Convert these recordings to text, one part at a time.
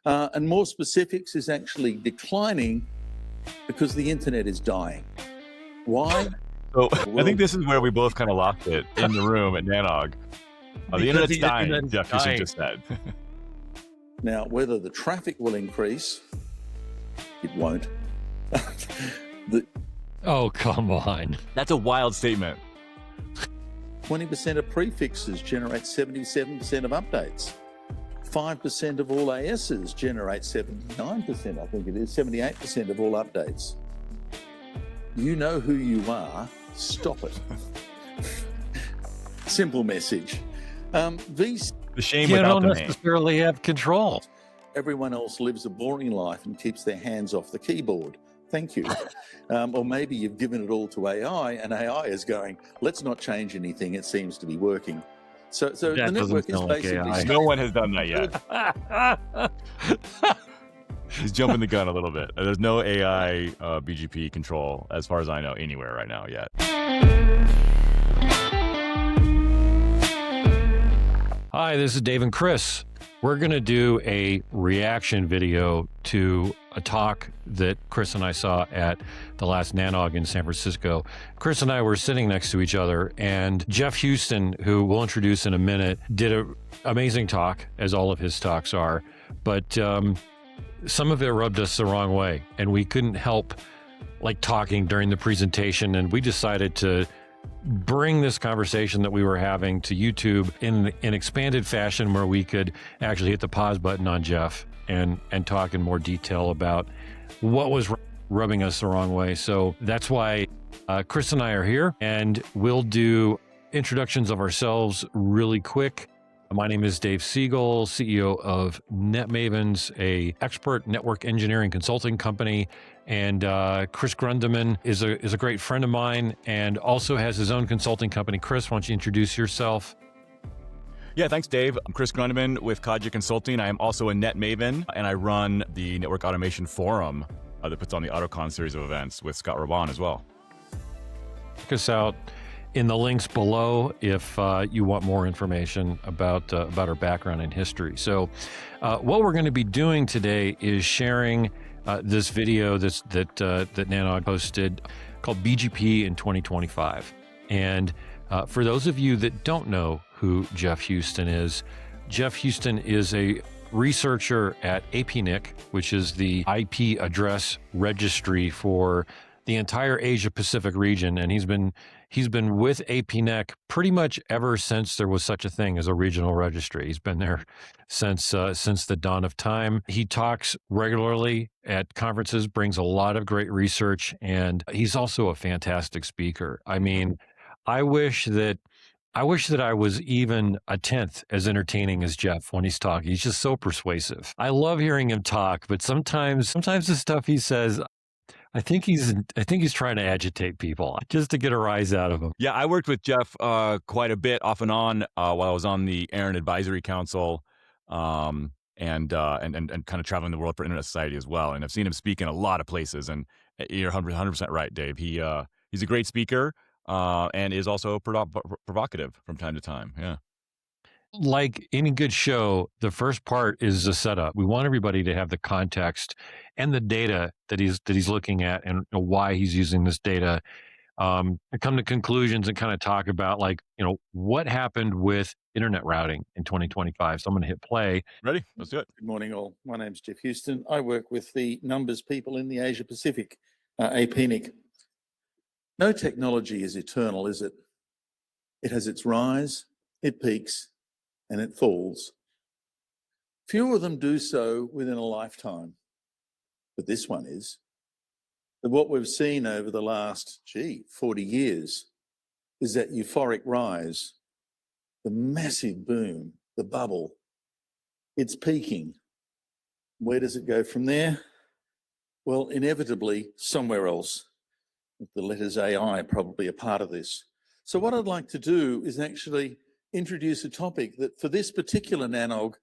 And more specifics is actually declining because the internet is dying. Why? So I think this is where we both kind of lost it in the room at Nanog. The internet's dying, Geoff Huston just said. Now, whether the traffic will increase, it won't. Oh, come on. That's a wild statement. 20% of prefixes generate 77% of updates. 5% of all ASs generate 79%, I think it is, 78% of all updates. You know who you are, stop it. Simple message. These The shame You without don't the name. necessarily have control. Everyone else lives a boring life and keeps their hands off the keyboard. Thank you. Or maybe you've given it all to AI and AI is going, let's not change anything, it seems to be working. So the That doesn't network is sound like basically... AI. No one has done that yet. He's jumping the gun a little bit. There's no AI BGP control, as far as I know, anywhere right now yet. Hi, this is Dave and Chris. We're going to do a reaction video to a talk that Chris and I saw at the last Nanog in San Francisco. Chris and I were sitting next to each other, and Geoff Huston, who we'll introduce in a minute, did an amazing talk, as all of his talks are, but some of it rubbed us the wrong way, and we couldn't help talking during the presentation, and we decided to bring this conversation that we were having to YouTube in an expanded fashion where we could actually hit the pause button on Geoff and talk in more detail about what was rubbing us the wrong way. So that's why Chris and I are here, and we'll do introductions of ourselves really quick. My name is Dave Siegel, CEO of NetMavens, a expert network engineering consulting company. And Chris Grundemann is a great friend of mine and also has his own consulting company. Chris, why don't you introduce yourself? Yeah, thanks, Dave. I'm Chris Grundemann with Khadga Consulting. I am also a NetMaven, and I run the Network Automation Forum that puts on the AutoCon series of events with Scott Raban as well. Check us out in the links below if you want more information about our background and history. So what we're going to be doing today is sharing this video that Nanog posted called BGP in 2025. And for those of you that don't know who Geoff Huston is a researcher at APNIC, which is the IP address registry for the entire Asia Pacific region, and he's been with APNIC pretty much ever since there was such a thing as a regional registry. He's been there since the dawn of time. He talks regularly at conferences, brings a lot of great research, and he's also a fantastic speaker. I mean, I wish that I was even a tenth as entertaining as Geoff when he's talking. He's just so persuasive. I love hearing him talk, but sometimes the stuff he says, I think he's trying to agitate people just to get a rise out of them. Yeah, I worked with Geoff quite a bit off and on while I was on the Aaron Advisory Council and kind of traveling the world for Internet Society as well. And I've seen him speak in a lot of places. And you're 100% right, Dave. He's a great speaker and is also provocative from time to time. Yeah. Like any good show, the first part is the setup. We want everybody to have the context and the data that he's looking at and why he's using this data. And come to conclusions and kind of talk about what happened with internet routing in 2025. So I'm going to hit play. Ready? Let's do it. Good morning, all. My name's Geoff Huston. I work with the numbers people in the Asia Pacific, APNIC. No technology is eternal, is it? It has its rise, it peaks, and it falls. Few of them do so within a lifetime, but this one is. But what we've seen over the last, 40 years is that euphoric rise, the massive boom, the bubble. It's peaking. Where does it go from there? Well, inevitably somewhere else. The letters AI probably a part of this. So what I'd like to do is actually introduce a topic that for this particular Nanog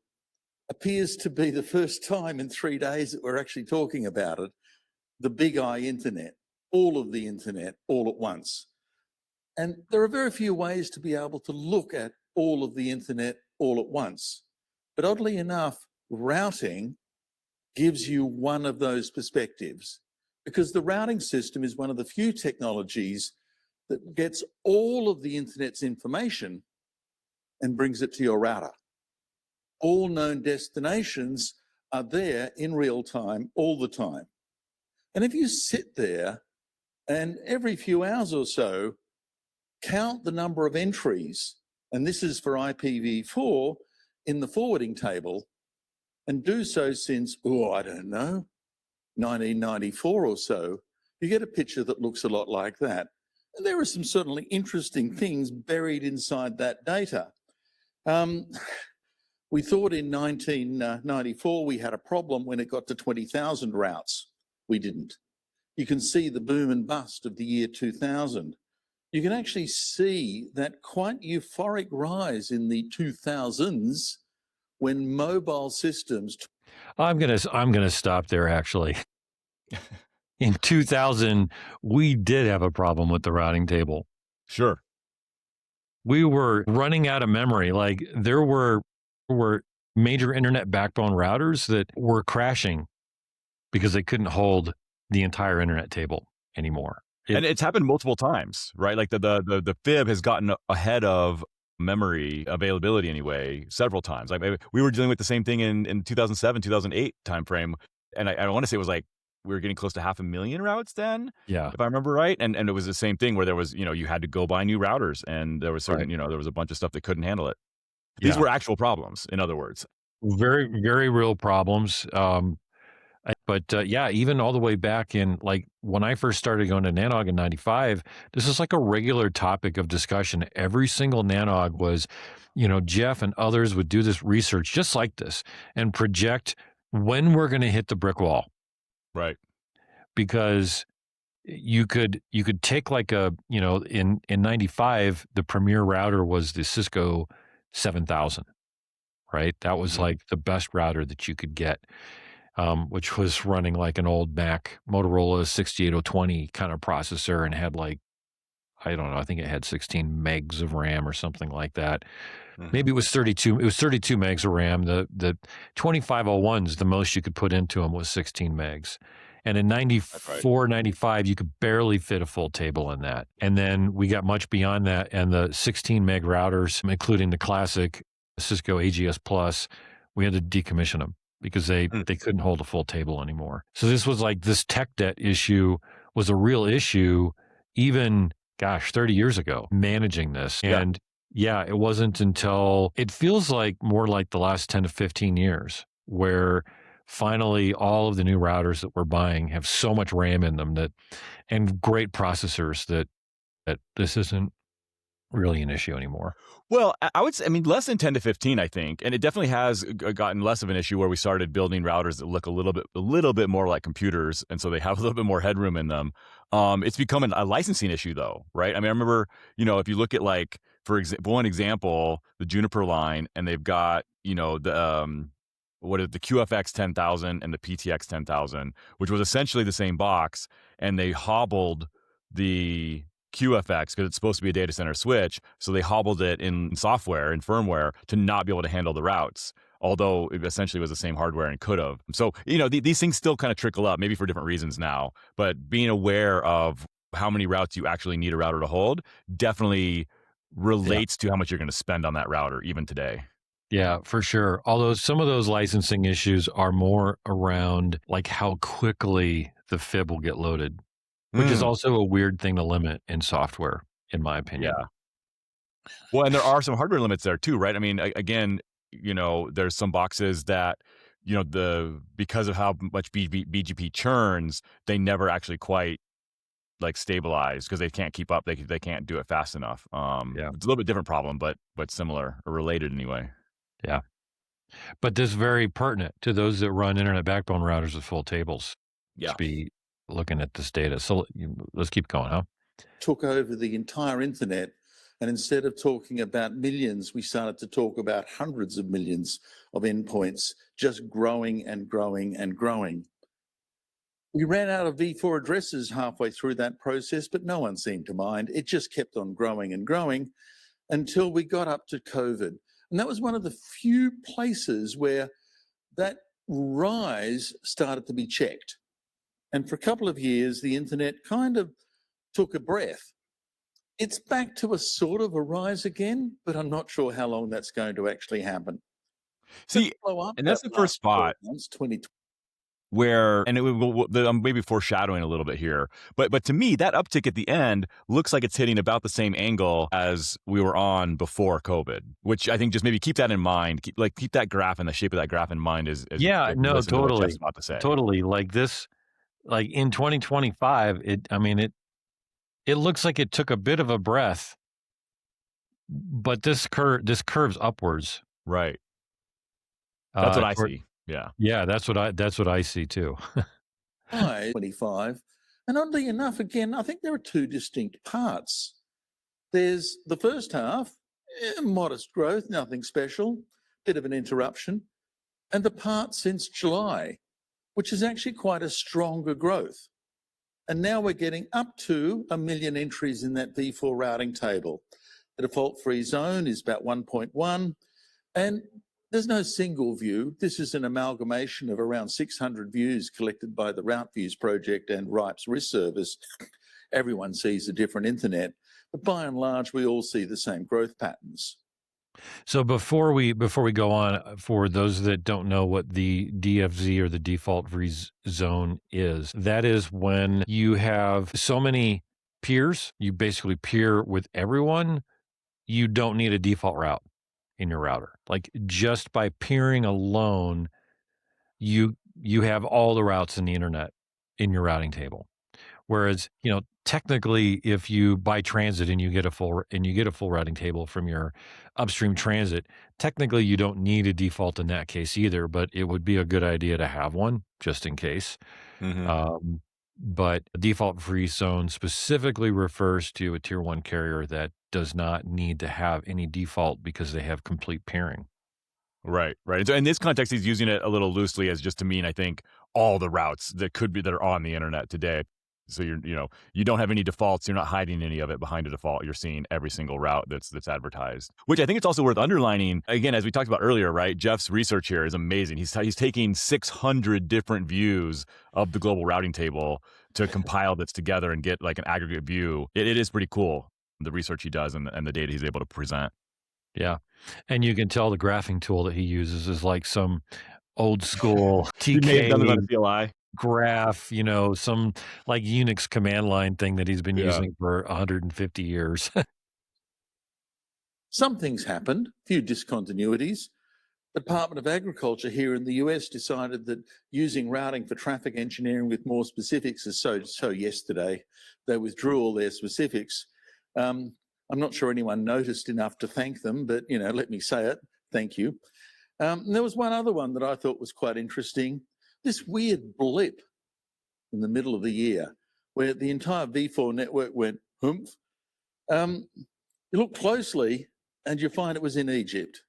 appears to be the first time in 3 days that we're actually talking about it, the big I internet, all of the internet all at once. And there are very few ways to be able to look at all of the internet all at once. But oddly enough, routing gives you one of those perspectives, because the routing system is one of the few technologies that gets all of the internet's information and brings it to your router. All known destinations are there in real time, all the time. And if you sit there and every few hours or so count the number of entries, and this is for IPv4 in the forwarding table, and do so since, I don't know, 1994 or so, you get a picture that looks a lot like that. And there are some certainly interesting things buried inside that data. We thought in 1994 we had a problem when it got to 20,000 routes. We didn't. You can see the boom and bust of the year 2000. You can actually see that quite euphoric rise in the 2000s when mobile systems. I'm gonna stop there. Actually, in 2000, we did have a problem with the routing table. Sure. We were running out of memory. Like there were major internet backbone routers that were crashing because they couldn't hold the entire internet table anymore. And it's happened multiple times, right? Like the fib has gotten ahead of memory availability anyway, several times. Like we were dealing with the same thing in 2007, 2008 timeframe. And I want to say it was like, we were getting close to 500,000 routes then, yeah, if I remember right. And it was the same thing where there was, you had to go buy new routers, and there was certain, there was a bunch of stuff that couldn't handle it. These were actual problems, in other words. Very, very real problems. But even all the way back in, like, when I first started going to Nanog in 95, this is like a regular topic of discussion. Every single Nanog was, Geoff and others would do this research just like this and project when we're going to hit the brick wall. Right. Because you could take like in 95, the premier router was the Cisco 7000, right? That was like the best router that you could get. Which was running like an old Mac Motorola 68020 kind of processor and had like, I don't know, I think it had 16 megs of RAM or something like that. Maybe it was 32. It was 32 megs of RAM. The 2501s, the most you could put into them was 16 megs. And in 94, 95, you could barely fit a full table in that. And then we got much beyond that. And the 16 meg routers, including the classic Cisco AGS Plus, we had to decommission them because they couldn't hold a full table anymore. So this was like, this tech debt issue was a real issue even, 30 years ago, managing this. And it wasn't until, it feels like more like the last 10 to 15 years where finally all of the new routers that we're buying have so much RAM in them and great processors that this isn't really an issue anymore. Well, I would say, less than 10 to 15, I think. And it definitely has gotten less of an issue where we started building routers that look a little bit more like computers. And so they have a little bit more headroom in them. It's become a licensing issue though, right? I remember, if you look at like, for one example, the Juniper line, and they've got, the QFX 10,000 and the PTX 10,000, which was essentially the same box, and they hobbled the QFX because it's supposed to be a data center switch. So they hobbled it in software and firmware to not be able to handle the routes, although it essentially was the same hardware and could have. So, these things still kind of trickle up, maybe for different reasons now, but being aware of how many routes you actually need a router to hold definitely relates to how much you're going to spend on that router even today. Yeah, for sure. Although some of those licensing issues are more around like how quickly the fib will get loaded, which is also a weird thing to limit in software, in my opinion. Yeah. Well, and there are some hardware limits there too, right? Again, there's some boxes that, because of how much BGP churns, they never actually quite like stabilize because they can't keep up. They can't do it fast enough. It's a little bit different problem, but similar or related anyway. Yeah. But this is very pertinent to those that run internet backbone routers with full tables. Yeah. To be looking at this data. So let's keep going, huh? Took over the entire internet. And instead of talking about millions, we started to talk about hundreds of millions of endpoints just growing and growing and growing. We ran out of V4 addresses halfway through that process, but no one seemed to mind. It just kept on growing and growing until we got up to COVID. And that was one of the few places where that rise started to be checked. And for a couple of years, the internet kind of took a breath. It's back to a sort of a rise again, but I'm not sure how long that's going to actually happen. See, and that's the first spot 2020. where, and I'm maybe foreshadowing a little bit here, but to me, that uptick at the end looks like it's hitting about the same angle as we were on before COVID, which I think just maybe keep that in mind. Keep that graph and the shape of that graph in mind as Yeah, you no, listen to what totally. Geoff's about to say. Totally. Like this, like in 2025, it looks like it took a bit of a breath, but this curves upwards. Right. That's what I see. Yeah. Yeah, that's what I see too. 25. And oddly enough, again, I think there are two distinct parts. There's the first half, modest growth, nothing special, bit of an interruption. And the part since July, which is actually quite a stronger growth. And now we're getting up to 1 million entries in that V4 routing table. The default free zone is about 1.1. And there's no single view. This is an amalgamation of around 600 views collected by the Route Views project and RIPE's risk service. Everyone sees a different internet, but by and large, we all see the same growth patterns. So before we go on, for those that don't know what the DFZ or the default free zone is, that is when you have so many peers, you basically peer with everyone, you don't need a default route in your router. Like just by peering alone, you have all the routes in the internet in your routing table. Whereas, technically, if you buy transit and you get a full routing table from your upstream transit, technically you don't need a default in that case either. But it would be a good idea to have one just in case. Mm-hmm. But a default free zone specifically refers to a tier 1 carrier that does not need to have any default because they have complete peering. Right. And so in this context, he's using it a little loosely as just to mean, I think, all the routes that are on the internet today. So you don't have any defaults. You're not hiding any of it behind a default. You're seeing every single route that's advertised. Which I think it's also worth underlining. Again, as we talked about earlier, right? Geoff's research here is amazing. He's taking 600 different views of the global routing table to compile this together and get like an aggregate view. It is pretty cool, the research he does and the data he's able to present. Yeah. And you can tell the graphing tool that he uses is like some old school TK. He may have done it on a CLI. Graph, some like Unix command line thing that he's been using for 150 years. Some things happened, few discontinuities. The Department of Agriculture here in the US decided that using routing for traffic engineering with more specifics is so yesterday. They withdrew all their specifics. I'm not sure anyone noticed enough to thank them, but let me say it. Thank you. And there was one other one that I thought was quite interesting. This weird blip in the middle of the year where the entire V4 network went humph. You look closely and you find it was in Egypt,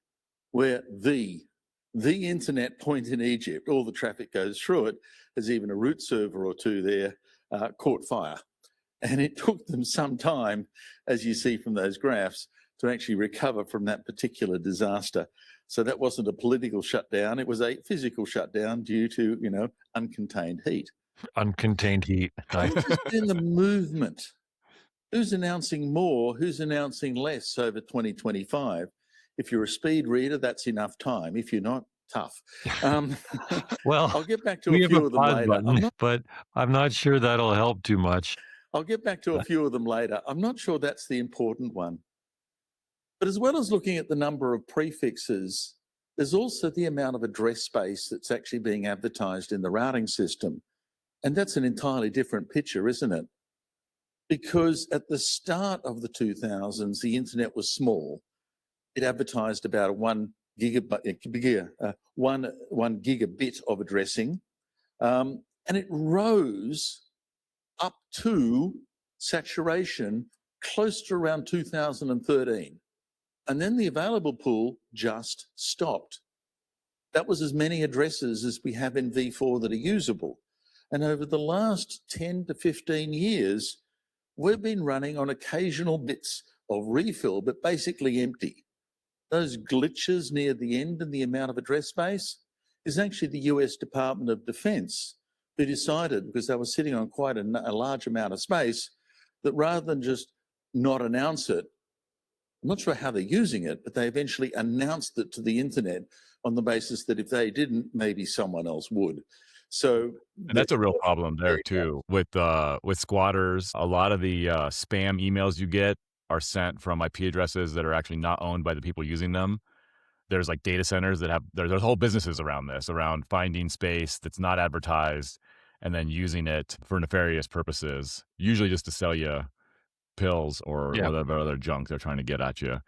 where the internet point in Egypt, all the traffic goes through it. There's even a root server or two there, caught fire. And it took them some time, as you see from those graphs, to actually recover from that particular disaster. So that wasn't a political shutdown. It was a physical shutdown due to, uncontained heat. Uncontained heat. In the movement, who's announcing more? Who's announcing less over 2025? If you're a speed reader, that's enough time. If you're not, tough. Well, I'll get back to a few of them later. But I'm not sure that'll help too much. I'll get back to a few of them later. I'm not sure that's the important one. But as well as looking at the number of prefixes, there's also the amount of address space that's actually being advertised in the routing system. And that's an entirely different picture, isn't it? Because at the start of the 2000s, the internet was small. It advertised about one gigabit of addressing. And it rose up to saturation close to around 2013. And then the available pool just stopped. That was as many addresses as we have in V4 that are usable. And over the last 10 to 15 years, we've been running on occasional bits of refill, but basically empty. Those glitches near the end and the amount of address space, is actually the US Department of Defense, who decided, because they were sitting on quite a large amount of space, that rather than just not announce it, I'm not sure how they're using it, but they eventually announced it to the internet on the basis that if they didn't, maybe someone else would. So And that's a real problem there too with squatters. A lot of the spam emails you get are sent from IP addresses that are actually not owned by the people using them. There's like data centers that have there's whole businesses around this, around finding space that's not advertised and then using it for nefarious purposes, usually just to sell you pills or Yeah. whatever other junk they're trying to get at you.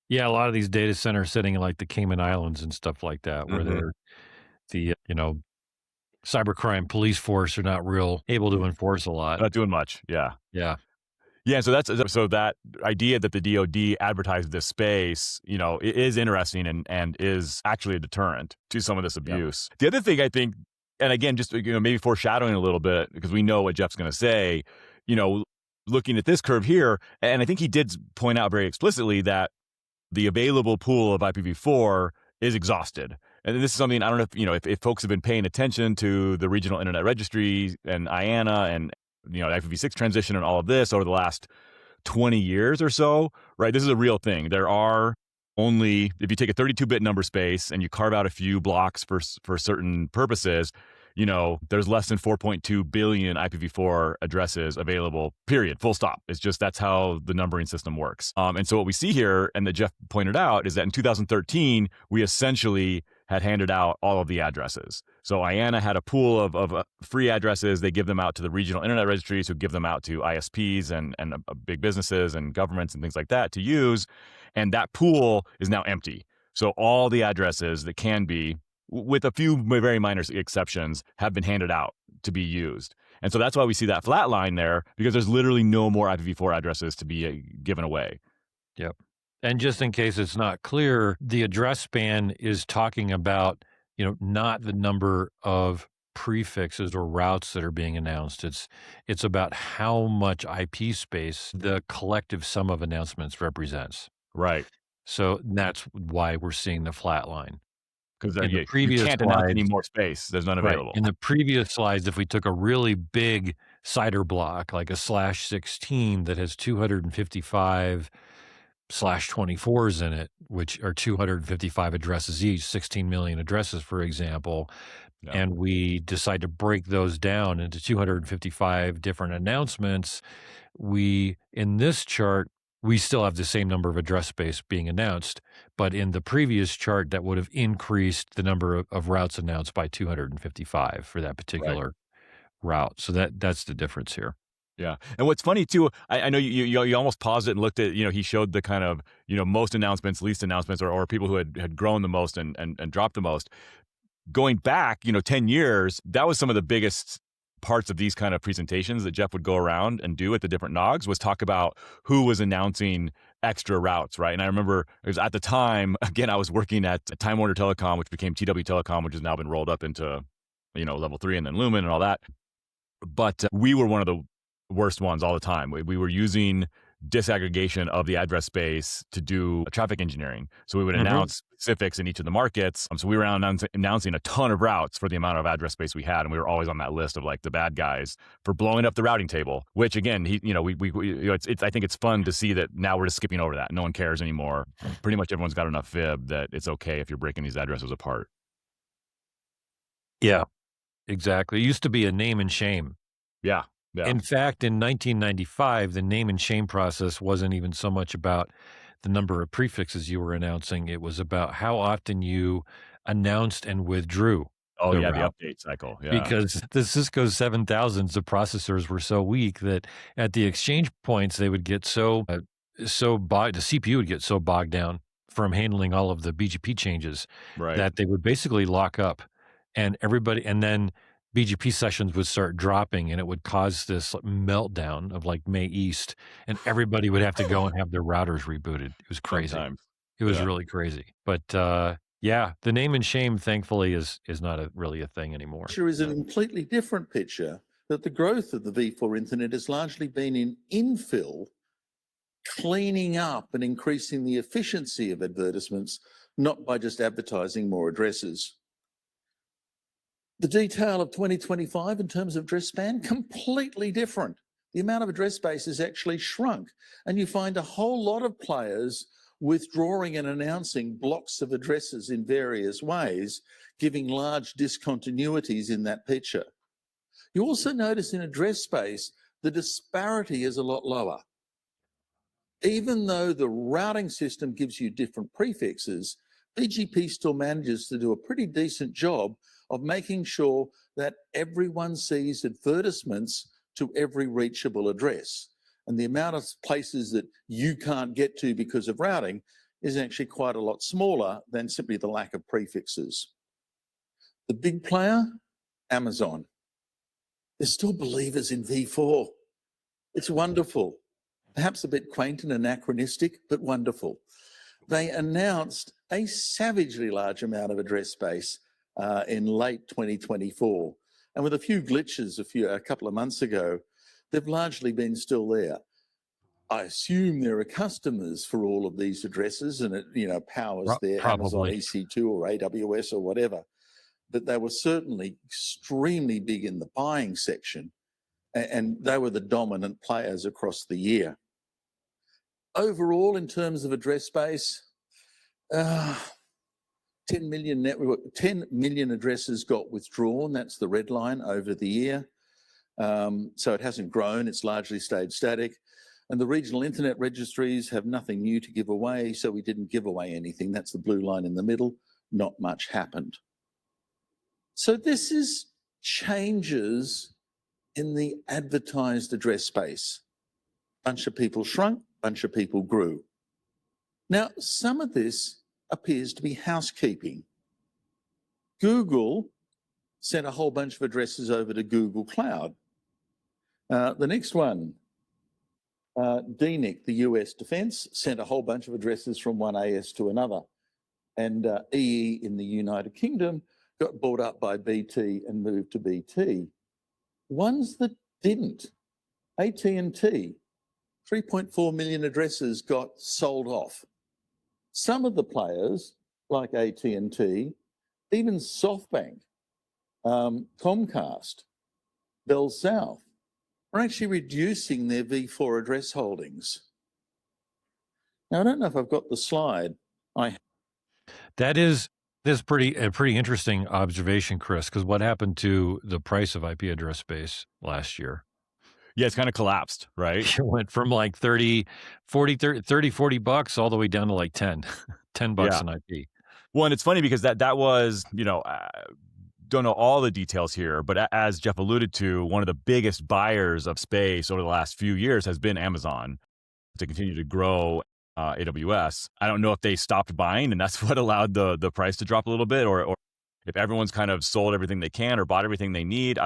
Yeah, a lot of these data centers sitting in like the Cayman Islands and stuff like that, where they're the cybercrime police force are not real able to enforce a lot. Not doing much. Yeah. Yeah. Yeah, so that idea that the DoD advertised this space, it is interesting and is actually a deterrent to some of this abuse. The other thing I think, and again, just maybe foreshadowing a little bit because we know what Geoff's going to say, looking at this curve here, and I think he did point out very explicitly that the available pool of IPv4 is exhausted. And this is something I don't know if folks have been paying attention to the regional internet registry and IANA and IPv6 transition and all of this over the last 20 years or so, right? This is a real thing. There are only, if you take a 32-bit number space and you carve out a few blocks for certain purposes, there's less than 4.2 billion IPv4 addresses available, period, full stop. It's just, that's how the numbering system works. And so what we see here, and that Geoff pointed out, is that in 2013, we essentially had handed out all of the addresses. So IANA had a pool of free addresses. They give them out to the regional internet registries, who give them out to ISPs and big businesses and governments and things like that to use. And that pool is now empty. So all the addresses that can be, with a few very minor exceptions, have been handed out to be used. And so that's why we see that flat line there, because there's literally no more IPv4 addresses to be given away. Yep. And just in case it's not clear, the address span is talking about, not the number of prefixes or routes that are being announced. It's about how much IP space the collective sum of announcements represents. Right. So that's why we're seeing the flat line. Because In the you previous can't announce any slides- more space. There's none Right. available. In the previous slides, if we took a really big CIDR block, like a /16 that has 255/24s in it, which are 255 addresses each, 16 million addresses, for example, and we decide to break those down into 255 different announcements, in this chart, we still have the same number of address space being announced, but in the previous chart, that would have increased the number of routes announced by 255 for that particular route. So that's the difference here. Yeah. And what's funny too, I know you almost paused it and looked at, he showed the kind of, most announcements, least announcements, or people who had grown the most and dropped the most. Going back, 10 years, that was some of the biggest parts of these kind of presentations that Geoff would go around and do at the different NOGs, was talk about who was announcing extra routes, right? And I remember it was at the time, again, I was working at Time Warner Telecom, which became TW Telecom, which has now been rolled up into, Level 3 and then Lumen and all that. But we were one of the worst ones all the time. We were using disaggregation of the address space to do traffic engineering. So we would announce specifics in each of the markets. So we were announcing a ton of routes for the amount of address space we had, and we were always on that list of like the bad guys for blowing up the routing table. Which again, I think it's fun to see that now we're just skipping over that. No one cares anymore. Pretty much everyone's got enough fib that it's okay if you're breaking these addresses apart. Yeah, exactly. It used to be a name and shame. Yeah. In fact, in 1995, the name and shame process wasn't even so much about the number of prefixes you were announcing. It was about how often you announced and withdrew. Oh, yeah, route. the update cycle. Yeah. Because the Cisco 7000s, the processors were so weak that at the exchange points, they would get the CPU would get so bogged down from handling all of the BGP changes that they would basically lock up, and then BGP sessions would start dropping, and it would cause this meltdown of like May East, and everybody would have to go and have their routers rebooted. It was crazy. Sometimes. It was really crazy. But the name and shame, thankfully, is not really a thing anymore. Picture is a completely different picture, that the growth of the V4 internet has largely been in infill, cleaning up and increasing the efficiency of advertisements, not by just advertising more addresses. The detail of 2025 in terms of address span, completely different. The amount of address space has actually shrunk, and you find a whole lot of players withdrawing and announcing blocks of addresses in various ways, giving large discontinuities in that picture. You also notice in address space, the disparity is a lot lower. Even though the routing system gives you different prefixes, BGP still manages to do a pretty decent job of making sure that everyone sees advertisements to every reachable address. And the amount of places that you can't get to because of routing is actually quite a lot smaller than simply the lack of prefixes. The big player, Amazon. They're still believers in V4. It's wonderful. Perhaps a bit quaint and anachronistic, but wonderful. They announced a savagely large amount of address space in late 2024. And with a few glitches a couple of months ago, they've largely been still there. I assume there are customers for all of these addresses, and it powers their Amazon EC2 or AWS or whatever. But they were certainly extremely big in the buying section, and they were the dominant players across the year. Overall, in terms of address space, 10 million addresses got withdrawn. That's the red line over the year. So it hasn't grown. It's largely stayed static. And the regional internet registries have nothing new to give away, so we didn't give away anything. That's the blue line in the middle. Not much happened. So this is changes in the advertised address space. Bunch of people shrunk, bunch of people grew. Now, some of this appears to be housekeeping. Google sent a whole bunch of addresses over to Google Cloud. The next one, DNIC, the US Defense, sent a whole bunch of addresses from one AS to another. And EE in the United Kingdom got bought up by BT and moved to BT. Ones that didn't, AT&T, 3.4 million addresses got sold off. Some of the players, like AT&T, even SoftBank, Comcast, Bell South, are actually reducing their V4 address holdings. Now, I don't know if I've got the slide. That is a pretty interesting observation, Chris, because what happened to the price of IP address space last year? Yeah, it's kind of collapsed, right? It went from like 40 bucks all the way down to like 10 bucks an IP. Well, and it's funny because that was, don't know all the details here, but as Geoff alluded to, one of the biggest buyers of space over the last few years has been Amazon to continue to grow AWS. I don't know if they stopped buying and that's what allowed the price to drop a little bit, or if everyone's kind of sold everything they can or bought everything they need.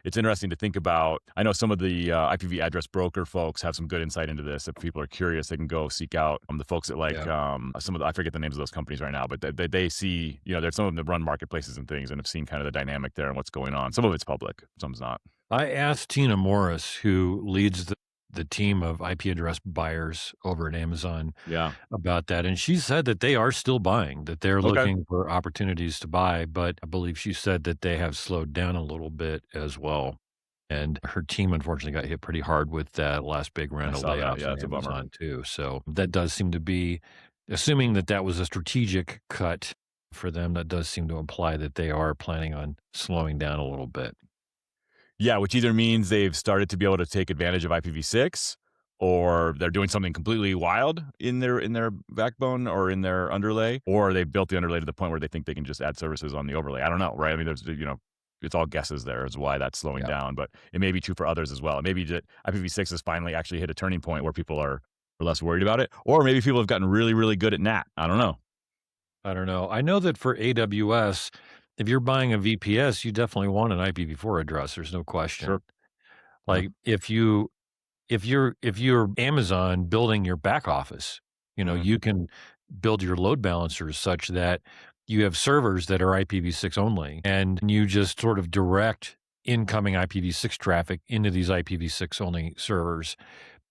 It's interesting to think about. I know some of the IPv address broker folks have some good insight into this. If people are curious, they can go seek out the folks that some of the, I forget the names of those companies right now, but they see, there's some of them that run marketplaces and things and have seen kind of the dynamic there and what's going on. Some of it's public, some's not. I asked Tina Morris, who leads the team of IP address buyers over at Amazon about that. And she said that they are still buying, that they're looking for opportunities to buy, but I believe she said that they have slowed down a little bit as well. And her team unfortunately got hit pretty hard with that last big round of layoffs on Amazon too. So that does seem to be, assuming that was a strategic cut for them, that does seem to imply that they are planning on slowing down a little bit. Yeah, which either means they've started to be able to take advantage of IPv6, or they're doing something completely wild in their backbone or in their underlay, or they've built the underlay to the point where they think they can just add services on the overlay. I don't know, right? I mean, there's it's all guesses there as why that's slowing down, but it may be true for others as well. Maybe that IPv6 has finally actually hit a turning point where people are less worried about it, or maybe people have gotten really, really good at NAT. I don't know. I know that for AWS, if you're buying a VPS, you definitely want an IPv4 address. There's no question. Sure. Like if you're Amazon building your back office, you can build your load balancers such that you have servers that are IPv6 only, and you just sort of direct incoming IPv6 traffic into these IPv6 only servers,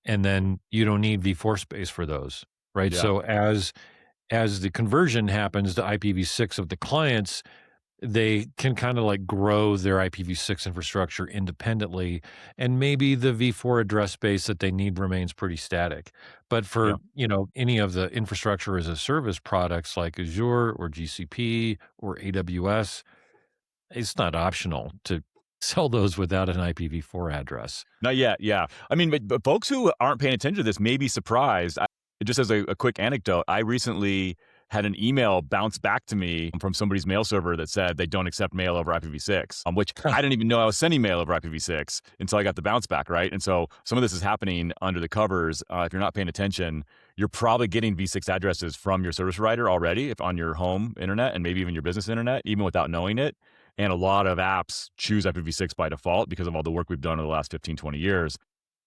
and then you don't need V4 space for those, right? Yeah. So as the conversion happens to IPv6 of the clients, they can kind of like grow their IPv6 infrastructure independently, and maybe the V4 address space that they need remains pretty static. But Yeah. for, any of the infrastructure as a service products like Azure or GCP or AWS, it's not optional to sell those without an IPv4 address. Not yet, yeah. I mean, but folks who aren't paying attention to this may be surprised. Just as a quick anecdote, I recently had an email bounce back to me from somebody's mail server that said they don't accept mail over IPv6, which I didn't even know I was sending mail over IPv6 until I got the bounce back, right? And so some of this is happening under the covers. If you're not paying attention, you're probably getting V6 addresses from your service provider already, if on your home internet and maybe even your business internet, even without knowing it. And a lot of apps choose IPv6 by default because of all the work we've done over the last 15, 20 years.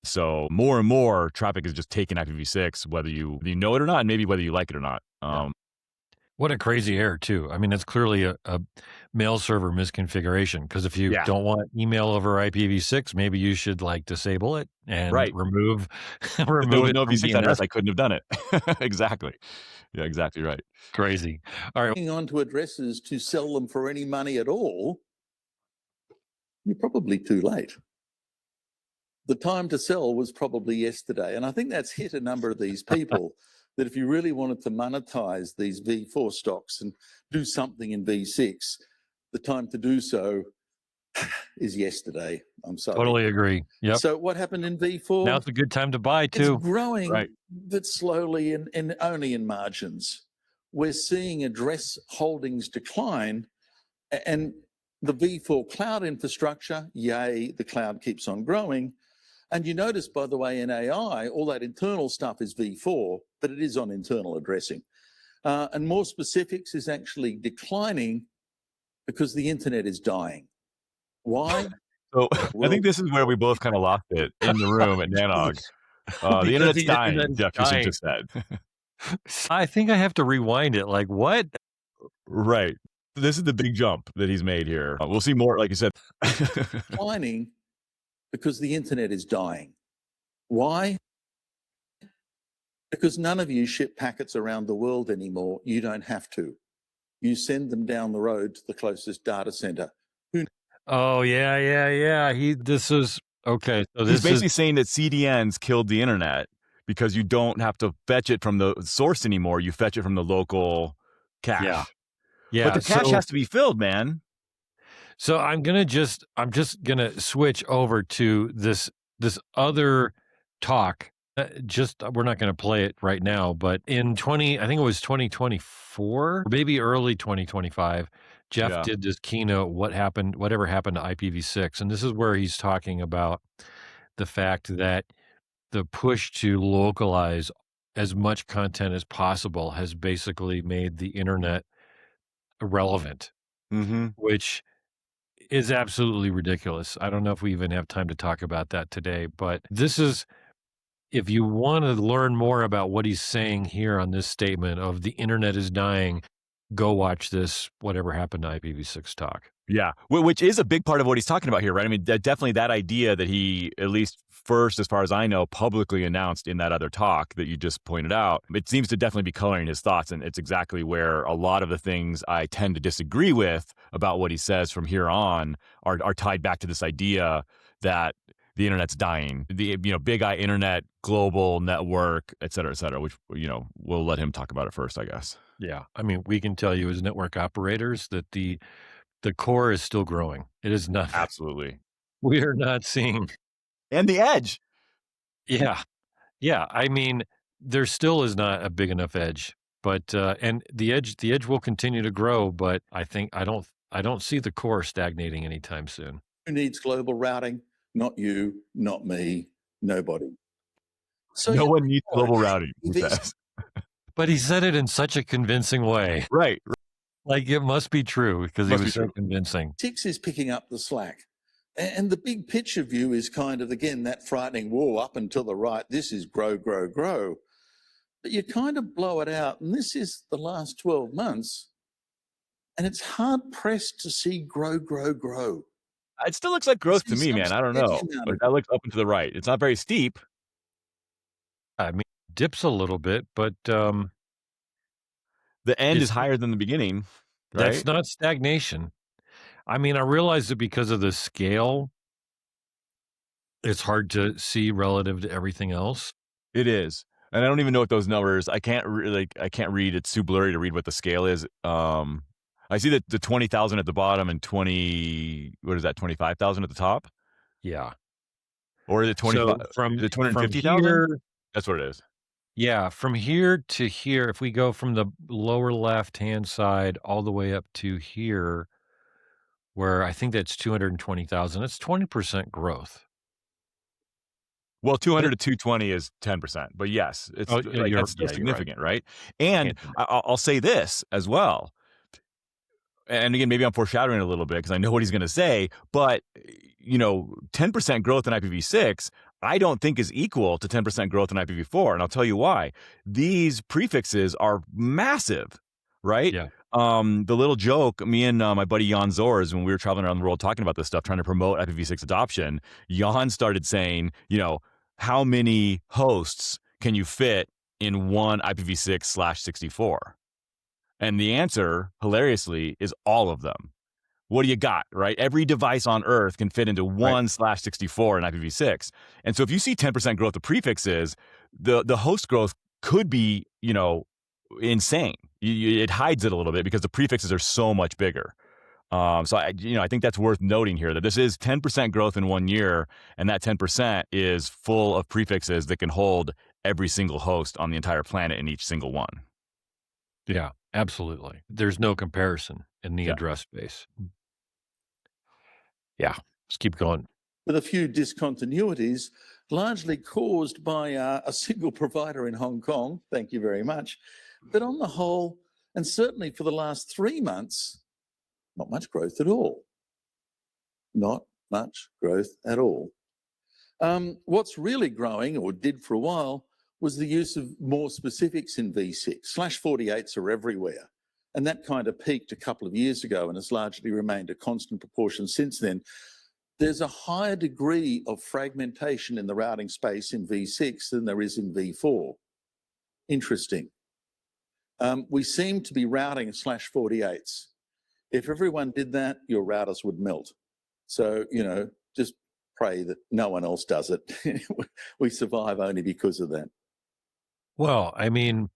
So more and more traffic is just taking IPv6, whether you know it or not, and maybe whether you like it or not. What a crazy error, too. I mean, it's clearly a mail server misconfiguration, because if you Yeah. don't want email over IPv6, maybe you should like disable it and Right. remove If there remove was it no from V6 address, DNS. I couldn't have done it. Exactly. Yeah, exactly right. Crazy. All right. Hanging on to addresses to sell them for any money at all, you're probably too late. The time to sell was probably yesterday. And I think that's hit a number of these people that if you really wanted to monetize these V4 stocks and do something in V6, the time to do so is yesterday. I'm sorry. Totally agree. Yep. So what happened in V4? Now's a good time to buy, too. It's growing, Right. but slowly and only in margins. We're seeing address holdings decline, and the V4 cloud infrastructure, yay, the cloud keeps on growing. And you notice, by the way, in AI, all that internal stuff is V4, but it is on internal addressing. And more specifics is actually declining because the internet is dying. Why? So I think this is where we both kind of lost it in the room at Nanog. The internet's dying, Geoff Huston just said. I think I have to rewind it. Like, what? Right. This is the big jump that he's made here. We'll see more, like you said. Declining because the internet is dying. Why? Because none of you ship packets around the world anymore. You don't have to. You send them down the road to the closest data center. Oh, yeah. This is okay. So He's basically saying that CDNs killed the internet because you don't have to fetch it from the source anymore. You fetch it from the local cache. Yeah. But the cache has to be filled, man. So I'm just gonna switch over to this other talk. We're not going to play it right now, but in I think it was 2024, maybe early 2025, Geoff did this keynote, whatever happened to IPv6. And this is where he's talking about the fact that the push to localize as much content as possible has basically made the internet irrelevant, which is absolutely ridiculous. I don't know if we even have time to talk about that today, but this is, if you want to learn more about what he's saying here on this statement of the internet is dying, go watch this Whatever Happened to IPv6 talk. Yeah, which is a big part of what he's talking about here, right? I mean, definitely that idea that he, at least first, as far as I know, publicly announced in that other talk that you just pointed out, it seems to definitely be coloring his thoughts. And it's exactly where a lot of the things I tend to disagree with about what he says from here on are tied back to this idea that the internet's dying, the big I internet, global network, et cetera, which, we'll let him talk about it first, I guess. Yeah. I mean, we can tell you as network operators that the core is still growing. It is not. Absolutely. We are not seeing. And the edge. Yeah. I mean, there still is not a big enough edge, but, and the edge will continue to grow, but I don't see the core stagnating anytime soon. Who needs global routing? Not you, not me, nobody. So no one needs global routing, he says. But he said it in such a convincing way. Right. Like it must be true because he was so convincing. 6 is picking up the slack. And the big picture view is kind of, again, that frightening wall up and to the right. This is grow. But you kind of blow it out. And this is the last 12 months. And it's hard pressed to see grow. It still looks like growth to me, man. I don't know. But that looks up and to the right. It's not very steep. I mean, it dips a little bit, but the end is higher than the beginning. Right? That's not stagnation. I mean, I realize that because of the scale, it's hard to see relative to everything else. It is. And I don't even know what those numbers, I can't read. It's too blurry to read what the scale is. I see that the 20,000 at the bottom and 25,000 at the top, Yeah. or is it 25? So from Is it 250,000? here, That's what it is. yeah, from here to here, if we go from the lower left-hand side all the way up to here, where I think that's 220,000, it's 20% growth. Well, But 200 to 220 is 10%, but yes, it's oh, like that's still you're right. significant, right? And Can't deny. I'll say this as well. And again, maybe I'm foreshadowing a little bit because I know what he's going to say, but 10% growth in IPv6, I don't think is equal to 10% growth in IPv4. And I'll tell you why. These prefixes are massive, right? Yeah. The little joke, me and my buddy Jan Zors, when we were traveling around the world talking about this stuff, trying to promote IPv6 adoption, Jan started saying, how many hosts can you fit in one IPv6/64? And the answer, hilariously, is all of them. What do you got, right? Every device on Earth can fit into Right. 1/64 in IPv6. And so if you see 10% growth of prefixes, the host growth could be, insane. It hides it a little bit because the prefixes are so much bigger. So I think that's worth noting here that this is 10% growth in 1 year, and that 10% is full of prefixes that can hold every single host on the entire planet in each single one. Yeah, absolutely. There's no comparison in the Yeah. address space. Yeah, let's keep going. With a few discontinuities, largely caused by a single provider in Hong Kong. Thank you very much. But on the whole, and certainly for the last 3 months, not much growth at all. Not much growth at all. What's really growing, or did for a while, was the use of more specifics in V6. /48s are everywhere. And that kind of peaked a couple of years ago and has largely remained a constant proportion since then. There's a higher degree of fragmentation in the routing space in V6 than there is in V4. Interesting. We seem to be routing /48s. If everyone did that, your routers would melt. So, just pray that no one else does it. We survive only because of that. Well, I mean,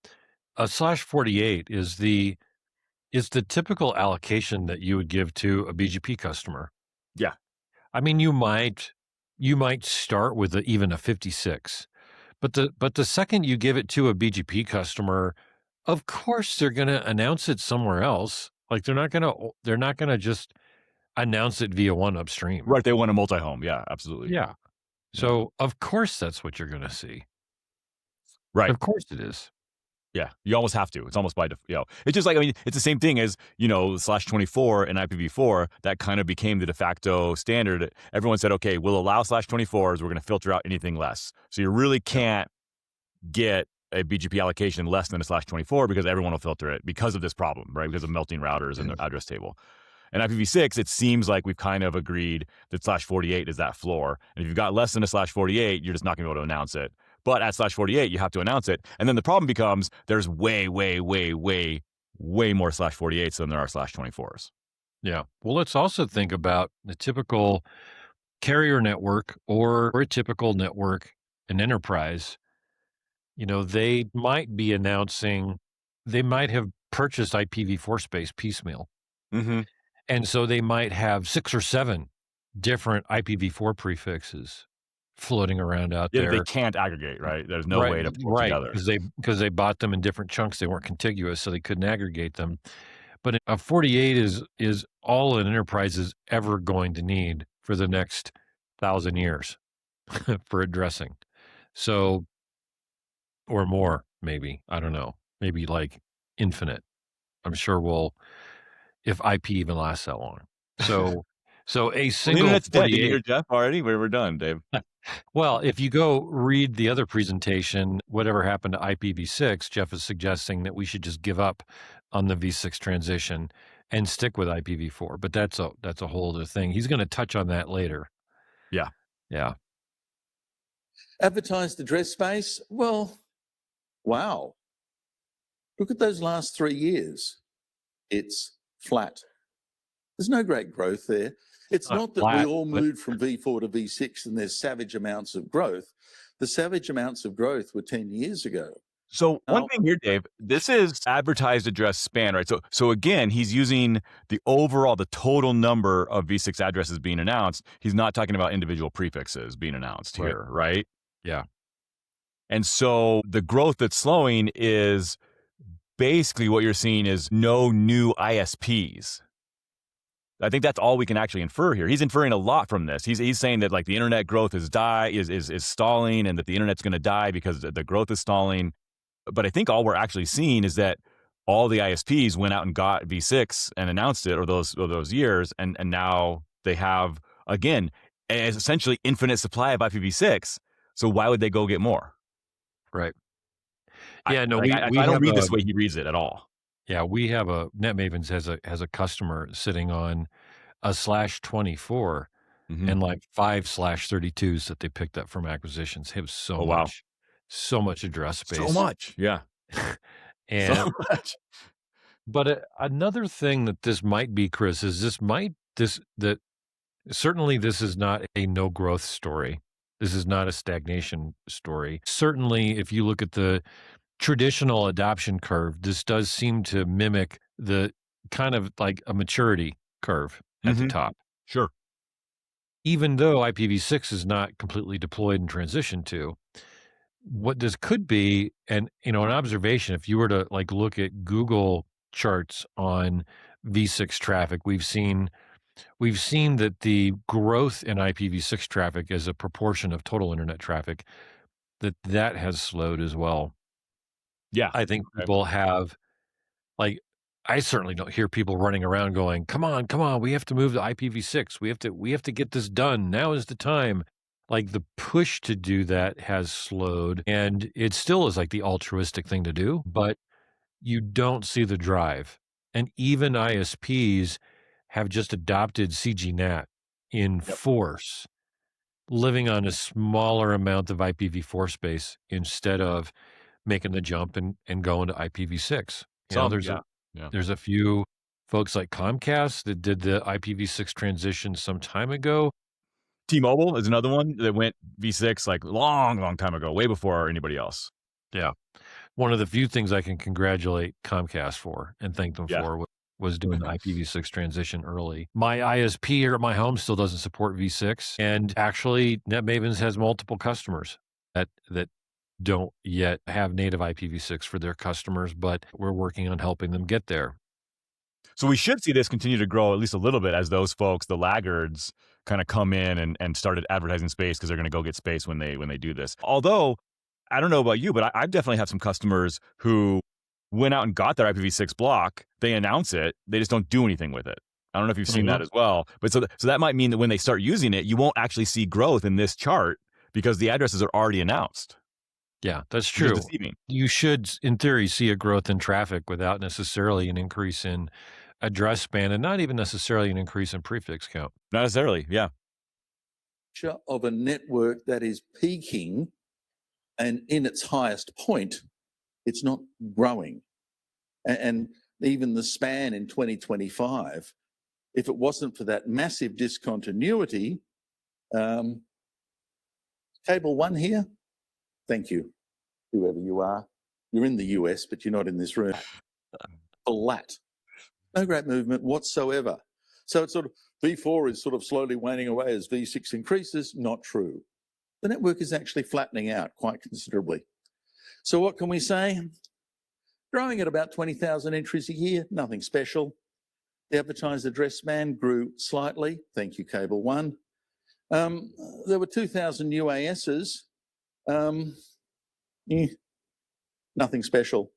a /48 is the typical allocation that you would give to a BGP customer. Yeah. I mean, you might start with even a 56, but the second you give it to a BGP customer, of course they're going to announce it somewhere else. Like they're not going to just announce it via one upstream. Right. They want a multi-home. Yeah, absolutely. Yeah. So of course that's what you're going to see. Right. Of course it is. Yeah, you almost have to. It's almost by default. It's just like, it's the same thing as, /24 and IPv4. That kind of became the de facto standard. Everyone said, okay, we'll allow /24s. We're going to filter out anything less. So you really can't get a BGP allocation less than a /24 because everyone will filter it because of this problem, right? Because of melting routers and the address table. And IPv6, it seems like we've kind of agreed that /48 is that floor. And if you've got less than a /48, you're just not going to be able to announce it. But at /48, you have to announce it. And then the problem becomes there's way, way, way, way, way more /48s than there are /24s. Yeah. Well, let's also think about the typical carrier network or a typical network, an enterprise. They might be announcing, they might have purchased IPv4 space piecemeal. Mm-hmm. And so they might have 6 or 7 different IPv4 prefixes floating around out there. They can't aggregate, right? There's no way to put together. Because they bought them in different chunks. They weren't contiguous, so they couldn't aggregate them. But a 48 is all an enterprise is ever going to need for the next 1,000 years for addressing. So, or more, maybe. I don't know. Maybe like infinite. I'm sure if IP even lasts that long. So a single the internet's dead. Did 48. you hear Geoff already? We're done, Dave. Well, if you go read the other presentation, whatever happened to IPv6, Geoff is suggesting that we should just give up on the V6 transition and stick with IPv4. But that's a whole other thing. He's going to touch on that later. Yeah. Yeah. Advertised address space? Well, wow. Look at those last 3 years. It's flat. There's no great growth there. It's not that we flat, all but- moved from V4 to V6 and there's savage amounts of growth. The savage amounts of growth were 10 years ago. So one thing here, Dave, this is advertised address span, right? So again, he's using the total number of V6 addresses being announced. He's not talking about individual prefixes being announced here, right? Yeah. And so the growth that's slowing is basically what you're seeing is no new ISPs. I think that's all we can actually infer here. He's inferring a lot from this. He's saying that like the internet growth is stalling, and that the internet's going to die because the growth is stalling. But I think all we're actually seeing is that all the ISPs went out and got V6 and announced it, or those years, and now they have again essentially infinite supply of IPv6. So why would they go get more? Right. I Yeah, don't read this way he reads it at all. Yeah, we have NetMavens has a customer sitting on a /24 and like 5/32s that they picked up from acquisitions. It was so much address space. So much, yeah. And so much. But another thing that this might be, Chris, is that certainly this is not a no growth story. This is not a stagnation story. Certainly, if you look at the traditional adoption curve, this does seem to mimic the kind of like a maturity curve at the top. Sure. Even though IPv6 is not completely deployed and transitioned to, what this could be, and an observation, if you were to like look at Google charts on V6 traffic, we've seen that the growth in IPv6 traffic as a proportion of total internet traffic, that has slowed as well. Yeah. I think people have, like, I certainly don't hear people running around going, come on, we have to move to IPv6. We have to get this done. Now is the time. Like, the push to do that has slowed, and it still is like the altruistic thing to do, but you don't see the drive. And even ISPs have just adopted CGNAT in force, living on a smaller amount of IPv4 space instead of making the jump and going to IPv6. There's a few folks like Comcast that did the IPv6 transition some time ago. T-Mobile is another one that went V6 like long time ago, way before anybody else. Yeah. One of the few things I can congratulate Comcast for and thank them for was doing the IPv6 transition early. My ISP here at my home still doesn't support V6. And actually, NetMavens has multiple customers that don't yet have native IPv6 for their customers, but we're working on helping them get there. So we should see this continue to grow at least a little bit as those folks, the laggards, kind of come in and started advertising space because they're going to go get space when they do this. Although, I don't know about you, but I definitely have some customers who went out and got their IPv6 block. They announce it. They just don't do anything with it. I don't know if you've seen that as well. But so that might mean that when they start using it, you won't actually see growth in this chart because the addresses are already announced. Yeah, that's true. You should, in theory, see a growth in traffic without necessarily an increase in address span and not even necessarily an increase in prefix count. Not necessarily, yeah. Of a network that is peaking and in its highest point, it's not growing. And even the span in 2025, if it wasn't for that massive discontinuity, cable one here, thank you, whoever you are. You're in the US, but you're not in this room. Flat. No great movement whatsoever. So it's sort of, V4 is sort of slowly waning away as V6 increases. Not true. The network is actually flattening out quite considerably. So what can we say? Growing at about 20,000 entries a year, nothing special. The advertised address span grew slightly. Thank you, Cable One. There were 2,000 new ASs. Nothing special.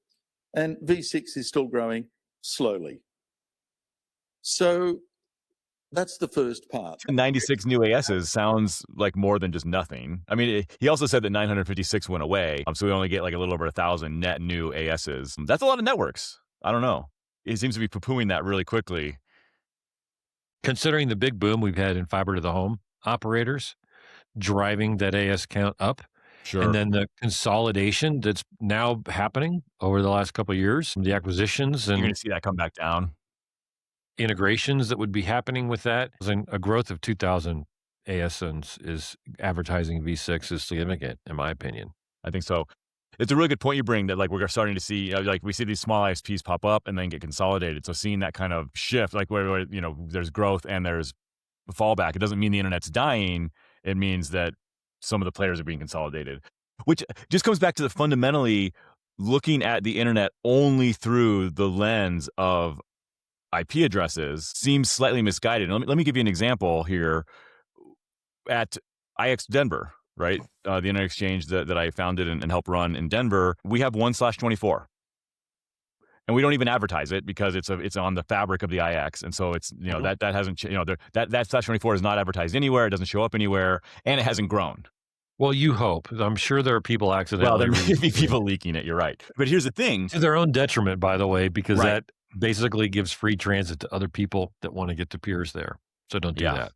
And V6 is still growing slowly. So that's the first part. 96 new ASs sounds like more than just nothing. I mean, he also said that 956 went away. So we only get like a little over 1,000 net new ASs. That's a lot of networks. I don't know. He seems to be poo-pooing that really quickly. Considering the big boom we've had in fiber to the home operators driving that AS count up. Sure. And then the consolidation that's now happening over the last couple of years, the acquisitions. And you're going to see that come back down. integrations that would be happening with that. And a growth of 2,000 ASNs is advertising V6 is significant, in my opinion. I think so. It's a really good point you bring that, like, we're starting to see, like, we see these small ISPs pop up and then get consolidated. So seeing that kind of shift, like where there's growth and there's fallback, it doesn't mean the internet's dying. It means that some of the players are being consolidated, which just comes back to the fundamentally looking at the internet only through the lens of IP addresses seems slightly misguided. Let me give you an example here. At IX Denver, right? The internet exchange that I founded and helped run in Denver, we have 1/24. And we don't even advertise it because it's on the fabric of the IX. And so it's, that hasn't, that /24 is not advertised anywhere. It doesn't show up anywhere, and it hasn't grown. Well, you hope. I'm sure there are people accidentally. Well, there may be people leaking it. You're right. But here's the thing. To their own detriment, by the way, because Right. that basically gives free transit to other people that want to get to peers there. So don't do that.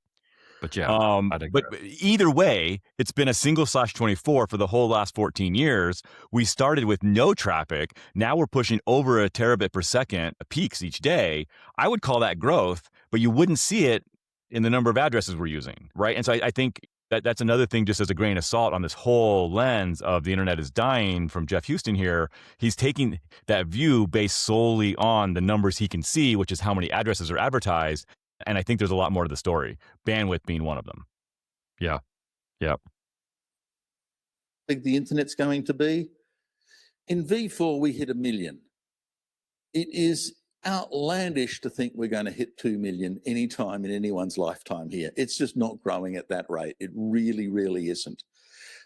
But yeah, but either way, it's been a single /24 for the whole last 14 years. We started with no traffic. Now we're pushing over a terabit per second peaks each day. I would call that growth, but you wouldn't see it in the number of addresses we're using, right? And so I think that's another thing, just as a grain of salt on this whole lens of the internet is dying from Geoff Huston here. He's taking that view based solely on the numbers he can see, which is how many addresses are advertised. And I think there's a lot more to the story, bandwidth being one of them. Yeah. Yeah. I think the internet's going to be. In V4, we hit 1 million. It is outlandish to think we're going to hit 2 million anytime in anyone's lifetime here. It's just not growing at that rate. It really, really isn't.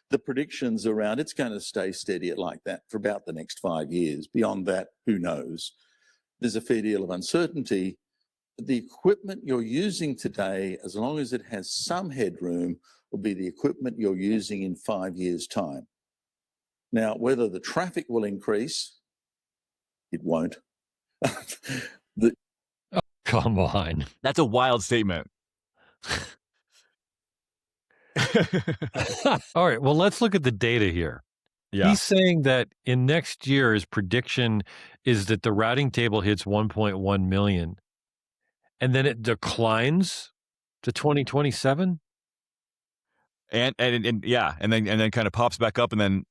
The predictions around it's going to stay steady at like that for about the next 5 years. Beyond that, who knows? There's a fair deal of uncertainty. The equipment you're using today, as long as it has some headroom, will be the equipment you're using in 5 years' time. Now, whether the traffic will increase, it won't. Come on. That's a wild statement. All right. Well, let's look at the data here. Yeah. He's saying that in next year, his prediction is that the routing table hits 1.1 million. And then it declines to 2027, and then kind of pops back up, and then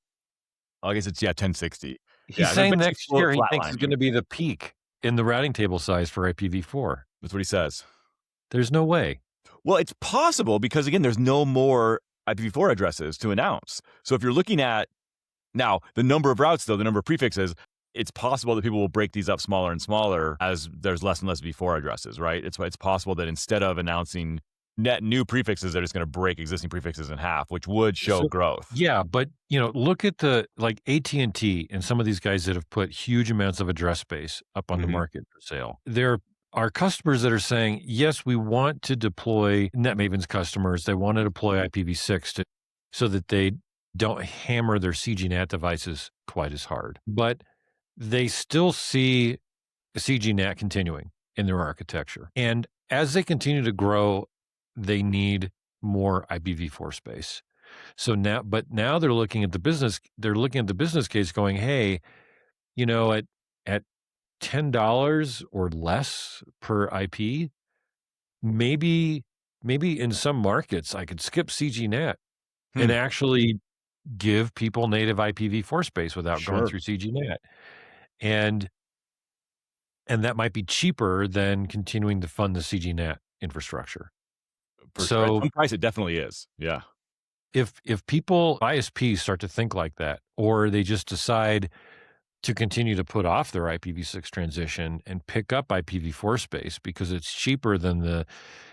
I guess it's 1060. He's saying next year he thinks it's going to be the peak in the routing table size for IPv4. That's what he says. There's no way. Well, it's possible because again, there's no more IPv4 addresses to announce. So if you're looking at now the number of routes, though, the number of prefixes, it's possible that people will break these up smaller and smaller as there's less and less V4 addresses, right? It's possible that instead of announcing net new prefixes, they're just going to break existing prefixes in half, which would show growth. Yeah, but look at the AT&T and some of these guys that have put huge amounts of address space up on the market for sale. There are customers that are saying, yes, we want to deploy NetMavens customers. They want to deploy IPv6 so that they don't hammer their CGNAT devices quite as hard. But they still see CGNAT continuing in their architecture. And as they continue to grow, they need more IPv4 space. So now they're looking at the business case going, hey, at $10 or less per IP, maybe in some markets I could skip CGNAT and actually give people native IPv4 space without going through CGNAT. And that might be cheaper than continuing to fund the CGNAT infrastructure. So, at some price, it definitely is. Yeah. If people, ISPs, start to think like that, or they just decide to continue to put off their IPv6 transition and pick up IPv4 space because it's cheaper than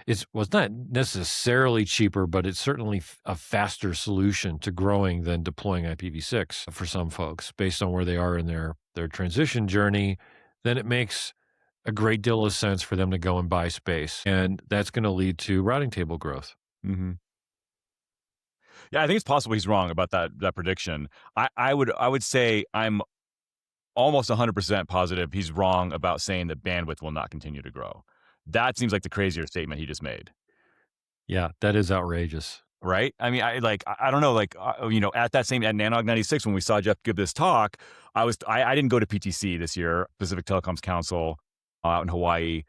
it's not necessarily cheaper, but it's certainly a faster solution to growing than deploying IPv6 for some folks based on where they are in their transition journey, then it makes a great deal of sense for them to go and buy space. And that's going to lead to routing table growth. Mm-hmm. Yeah, I think it's possible he's wrong about that prediction. I would say I'm almost 100% positive he's wrong about saying that bandwidth will not continue to grow. That seems like the crazier statement he just made. Yeah, that is outrageous. Right? I mean, I don't know, at that same, at Nanog 96, when we saw Geoff give this talk, I didn't go to PTC this year, Pacific Telecoms Council out in Hawaii.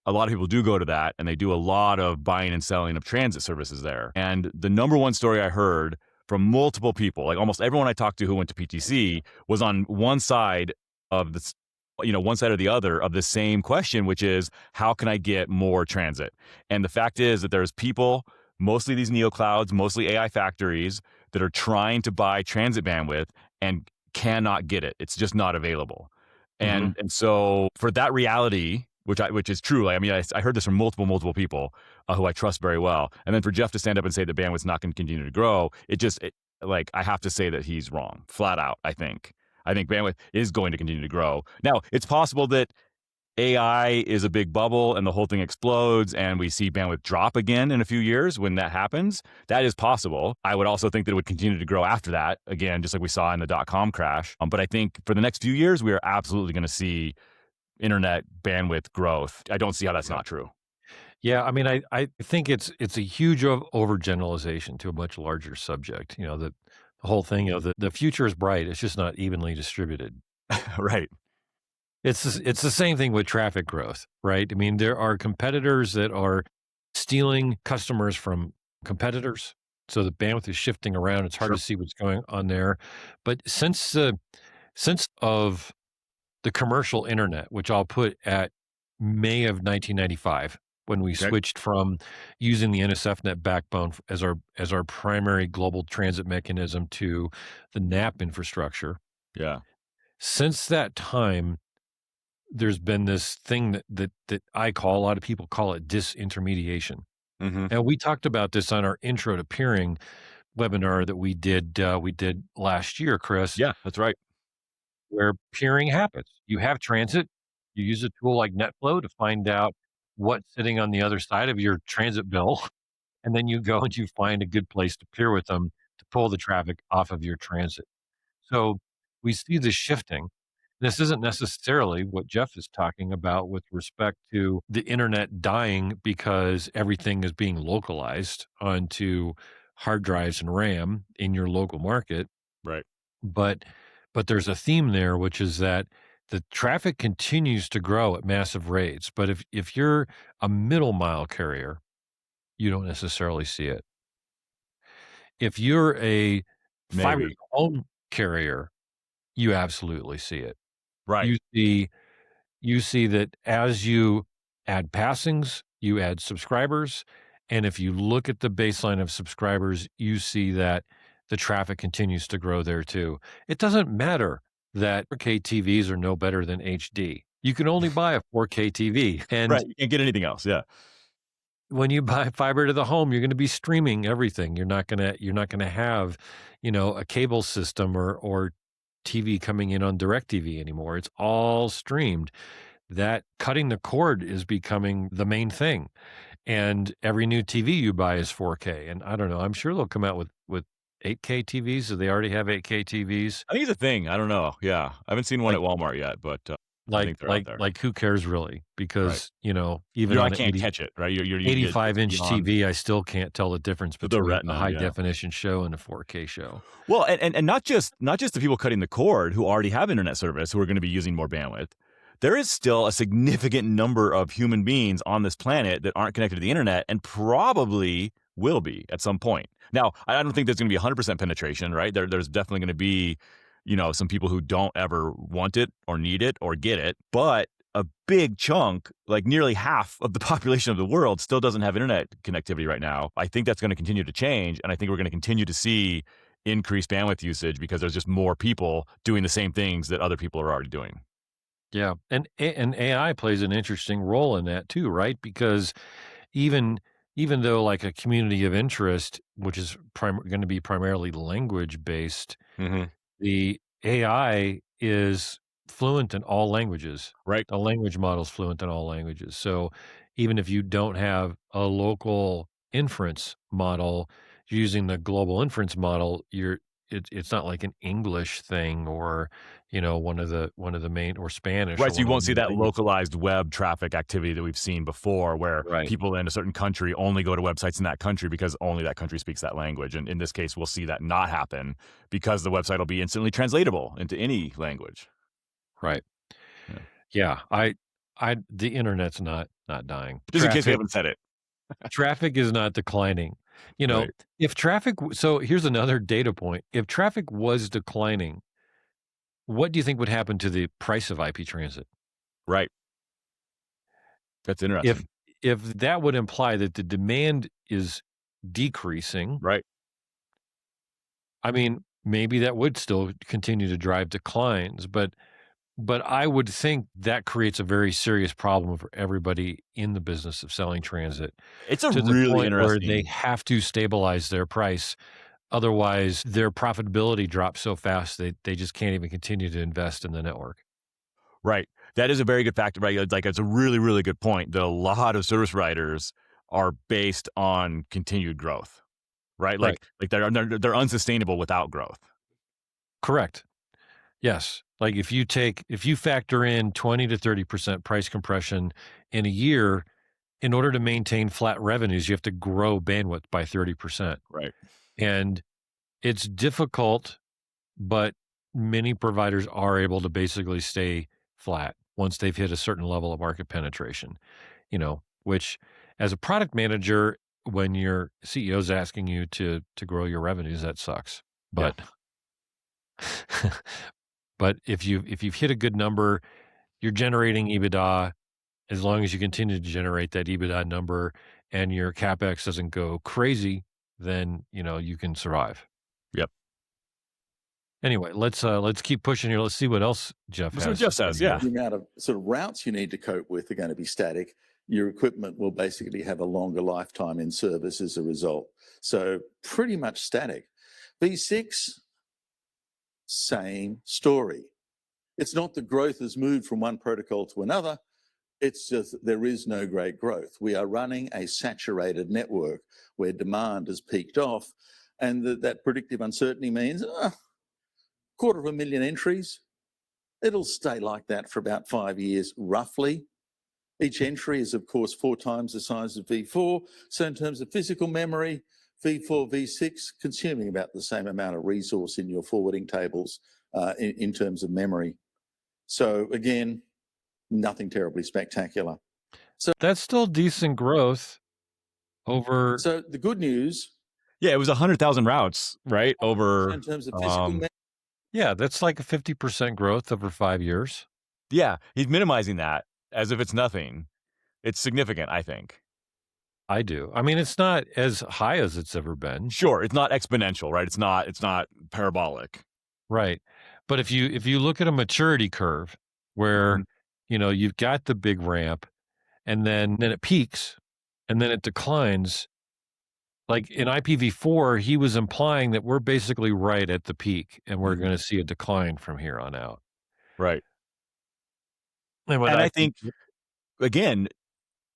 a lot of people do go to that, and they do a lot of buying and selling of transit services there. And the number one story I heard from multiple people, like almost everyone I talked to who went to PTC, was on one side of this, one side or the other of the same question, which is, how can I get more transit? And the fact is that there's people, mostly these neoclouds, mostly AI factories, that are trying to buy transit bandwidth and cannot get it. It's just not available. And so for that reality, which is true. I mean, I heard this from multiple people who I trust very well. And then for Geoff to stand up and say that bandwidth's not going to continue to grow, I have to say that he's wrong, flat out. I think bandwidth is going to continue to grow. Now, it's possible that AI is a big bubble and the whole thing explodes and we see bandwidth drop again in a few years. When that happens, that is possible. I would also think that it would continue to grow after that, again, just like we saw in the .com crash. But I think for the next few years, we are absolutely going to see internet bandwidth growth. I don't see how that's not true. Yeah, I mean, I think it's a huge overgeneralization to a much larger subject. The whole thing, the future is bright. It's just not evenly distributed. Right. It's the same thing with traffic growth, right? I mean, there are competitors that are stealing customers from competitors, so the bandwidth is shifting around. It's hard to see what's going on there. But since of the commercial internet, which I'll put at May of 1995, when we switched from using the NSFnet backbone as our primary global transit mechanism to the NAP infrastructure. Yeah. Since that time, there's been this thing that I call, a lot of people call it disintermediation. And we talked about this on our Intro to Peering webinar that we did last year, Chris. Yeah, that's right. Where peering happens. You have transit, you use a tool like NetFlow to find out what's sitting on the other side of your transit bill, and then you go and you find a good place to peer with them to pull the traffic off of your transit. So we see this shifting. This isn't necessarily what Geoff is talking about with respect to the internet dying because everything is being localized onto hard drives and RAM in your local market. Right. But there's a theme there, which is that the traffic continues to grow at massive rates. But if you're a middle mile carrier, you don't necessarily see it. If you're a fiber to home carrier, you absolutely see it. Right. You see that as you add passings, you add subscribers. And if you look at the baseline of subscribers, you see that the traffic continues to grow there too. It doesn't matter that 4K TVs are no better than HD. You can only buy a 4K TV. And right. You can't get anything else. Yeah. When you buy fiber to the home, you're going to be streaming everything. You're not going to have, a cable system or TV coming in on DirecTV anymore. It's all streamed. That cutting the cord is becoming the main thing. And every new TV you buy is 4K. And I don't know, I'm sure they'll come out with 8K TVs. Do they already have 8K TVs? I think it's a thing. I don't know. Yeah. I haven't seen one at Walmart yet, but I think they're out there. Like who cares really? Because, even I on can't catch it, right? You're 85-inch TV, I still can't tell the difference between retina, a high-definition show and a 4K show. Well, and not just the people cutting the cord who already have internet service who are going to be using more bandwidth. There is still a significant number of human beings on this planet that aren't connected to the internet and probably will be at some point. Now, I don't think there's going to be 100% penetration, right? There's definitely going to be, some people who don't ever want it or need it or get it, but a big chunk, like nearly half of the population of the world, still doesn't have internet connectivity right now. I think that's going to continue to change, and I think we're going to continue to see increased bandwidth usage because there's just more people doing the same things that other people are already doing. Yeah, and AI plays an interesting role in that too, right? Because even though like a community of interest, which is going to be primarily language based, the AI is fluent in all languages. Right. The language model is fluent in all languages. So even if you don't have a local inference model, using the global inference model, it's not like an English thing or one of the main, or Spanish. Right. So you won't see that localized web traffic activity that we've seen before, where people in a certain country only go to websites in that country because only that country speaks that language. And in this case, we'll see that not happen because the website will be instantly translatable into any language. Right. Yeah. The internet's not dying. Just in case we haven't said it. Traffic is not declining. You know, Right. if traffic, so here's another data point. If traffic was declining, what do you think would happen to the price of IP transit? Right. That's If interesting. if that would imply that the demand is decreasing, Right. I mean, maybe that would still continue to drive declines, but I would think that creates a very serious problem for everybody in the business of selling transit It's a to the really point where they interesting. have to stabilize their price. Otherwise, their profitability drops so fast they just can't even continue to invest in the network. Right. That is a very good factor, right? Like, it's a really, really good point that a lot of service providers are based on continued growth, right? Right. Like they're unsustainable without growth. Correct. Yes. Like if you factor in 20 to 30% price compression in a year, in order to maintain flat revenues, you have to grow bandwidth by 30%. Right. And it's difficult, but many providers are able to basically stay flat once they've hit a certain level of market penetration, which as a product manager, when your CEO is asking you to grow your revenues, that sucks. Yeah. But but if you've hit a good number, you're generating EBITDA. As long as you continue to generate that EBITDA number and your CapEx doesn't go crazy, then you can survive. Yep. Anyway, let's keep pushing here. Let's see what else Geoff That's what has Geoff to say says. Yeah. The amount of sort of routes you need to cope with are going to be static. Your equipment will basically have a longer lifetime in service as a result. So pretty much static. V6, same story. It's not that growth has moved from one protocol to another. It's just that there is no great growth. We are running a saturated network where demand has peaked off, and that predictive uncertainty means 250,000 entries. It'll stay like that for about 5 years, roughly. Each entry is, of course, 4 times the size of V4. So in terms of physical memory, V4, V6, consuming about the same amount of resource in your forwarding tables in terms of memory. So again, nothing terribly spectacular. That's still decent growth over. So the good news, Yeah. It was 100,000 routes, right? Over. in terms of physical memory, Yeah, that's like a 50% growth over 5 years. Yeah. He's minimizing that as if it's nothing. It's significant, I think. I do. I mean, it's not as high as it's ever been. Sure. It's not exponential, right? It's not parabolic. Right. But if you look at a maturity curve where, Mhm. You've got the big ramp and then it peaks and then it declines. Like in IPv4, he was implying that we're basically right at the peak and we're Mhm. going to see a decline from here on out. Right. And And I think, again,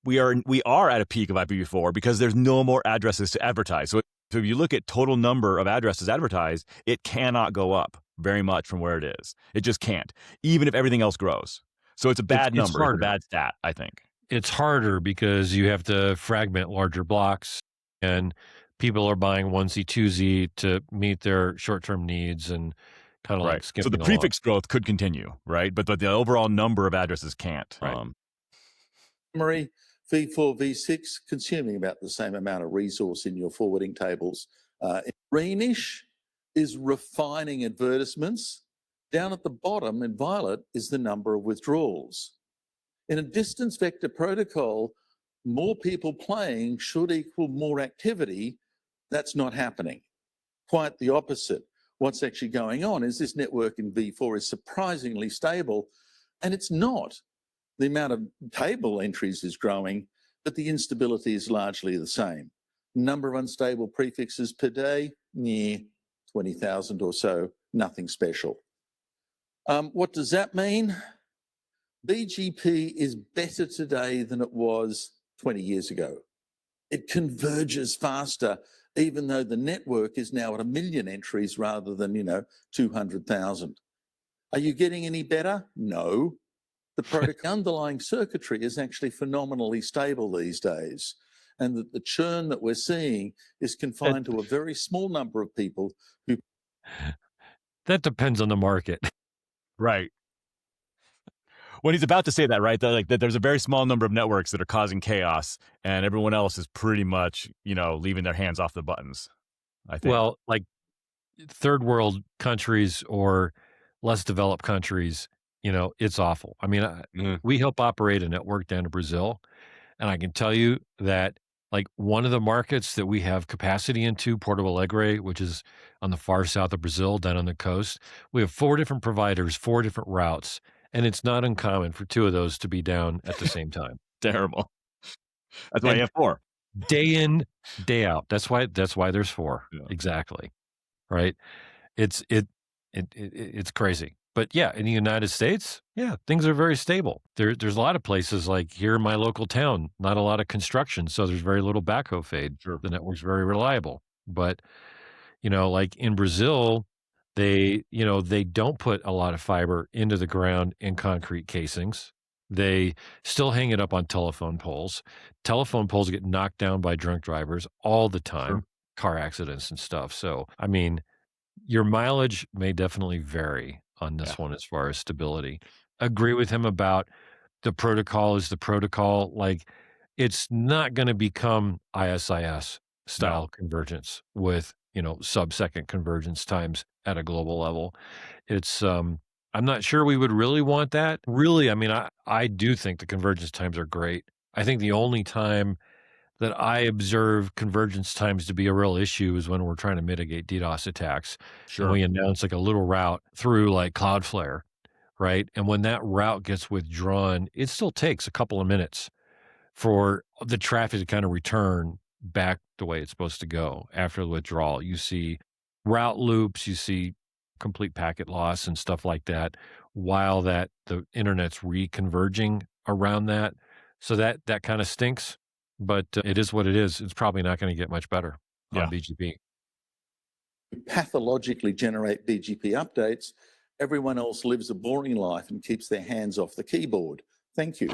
we are at a peak of IPv4 because there's no more addresses to advertise. So if you look at total number of addresses advertised, it cannot go up very much from where it is. It just can't, even if everything else grows. So it's a bad it's number. It's a harder. bad stat, I think. It's harder because you have to fragment larger blocks and people are buying onesie twosie to meet their short-term needs and kind of like Right. So the skipping along. prefix growth could continue, right? But the overall number of addresses can't. Right. memory, V4, V6, consuming about the same amount of resource in your forwarding tables. Greenish is refining advertisements. Down at the bottom in violet is the number of withdrawals. In a distance vector protocol, more people playing should equal more activity. That's not happening. Quite the opposite. What's actually going on is this network in V4 is surprisingly stable, and it's not. The amount of table entries is growing, but the instability is largely the same. Number of unstable prefixes per day, 20,000 or so, nothing special. What does that mean? BGP is better today than it was 20 years ago. It converges faster, even though the network is now at 1 million entries rather than, 200,000. Are you getting any better? No. The underlying circuitry is actually phenomenally stable these days. And the churn that we're seeing is confined to a very small number of people who. That depends on the market. Right. when he's about to say that, right? That, like, that there's a very small number of networks that are causing chaos, and everyone else is pretty much, leaving their hands off the buttons. I think. Well, like third world countries or less developed countries, it's awful. I mean, Mhm. we help operate a network down in Brazil, and I can tell you that like one of the markets that we have capacity into, Porto Alegre, which is on the far south of Brazil, down on the coast, we have 4 different providers, 4 different routes, and it's not uncommon for 2 of those to be down at the same time. Terrible. That's why you And have 4. day in, day out. That's why there's 4. Yeah. Exactly. Right? It's crazy. But yeah, in the United States, yeah, things are very stable. There's a lot of places like here in my local town, not a lot of construction, so there's very little backhoe fade. Sure. The network's very reliable. But like in Brazil, they don't put a lot of fiber into the ground in concrete casings. They still hang it up on telephone poles. Telephone poles get knocked down by drunk drivers all the time, Sure. car accidents and stuff. So, I mean, your mileage may definitely vary on this Yeah. one as far as stability. Agree with him about the protocol is the protocol. Like, it's not going to become ISIS style convergence with, sub-second convergence times at a global level. It's, I'm not sure we would really want that. Really, I mean, I do think the convergence times are great. I think the only time that I observe convergence times to be a real issue is when we're trying to mitigate DDoS attacks. And Sure. we announce like a little route through like Cloudflare, right? And when that route gets withdrawn, it still takes a couple of minutes for the traffic to kind of return back the way it's supposed to go after the withdrawal. You see route loops, you see complete packet loss and stuff like that, while the internet's reconverging around that. So that kind of stinks, but it is what it is. It's probably not going to get much better on BGP. Pathologically generate BGP updates, everyone else lives a boring life and keeps their hands off the keyboard. Thank you.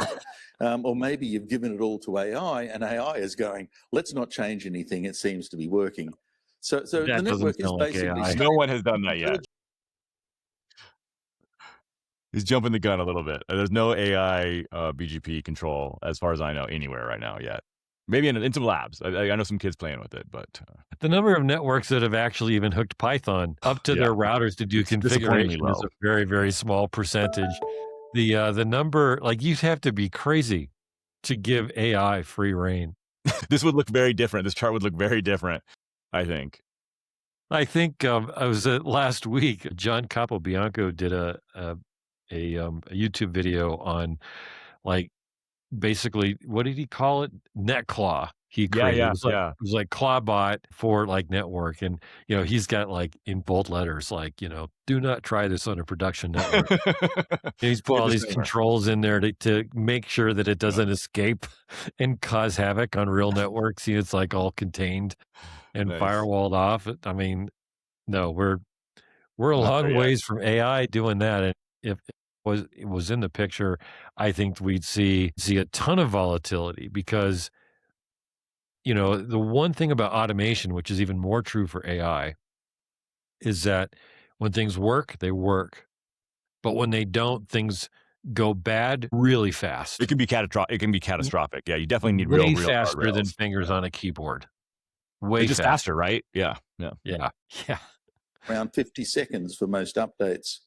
Or maybe you've given it all to AI and AI is going, let's not change anything. It seems to be working. So the That doesn't network is sound like basically AI. No one has done that yet. He's jumping the gun a little bit. There's no AI BGP control, as far as I know, anywhere right now yet. Maybe in some labs. I know some kids playing with it, but the number of networks that have actually even hooked Python up to their routers to do configuration is a very, very small percentage. The number, like, you'd have to be crazy to give AI free reign. This would look very different. This chart would look very different, I think. I think I was last week. John Capobianco did a YouTube video on, like, basically, what did he call it? NetClaw. He created. It was like Clawbot for like network, and he's got like in bold letters, like do not try this on a production network. He's put all these controls in there to make sure that it doesn't escape and cause havoc on real networks. It's like all contained and firewalled off. I mean, no, we're a long ways from AI doing that. And if it was in the picture, I think we'd see a ton of volatility because, the one thing about automation, which is even more true for AI, is that when things work, they work. But when they don't, things go bad really fast. It can be catastrophic. Yeah, you definitely need way real faster than fingers on a keyboard. Way just faster, right? Yeah. Around 50 seconds for most updates.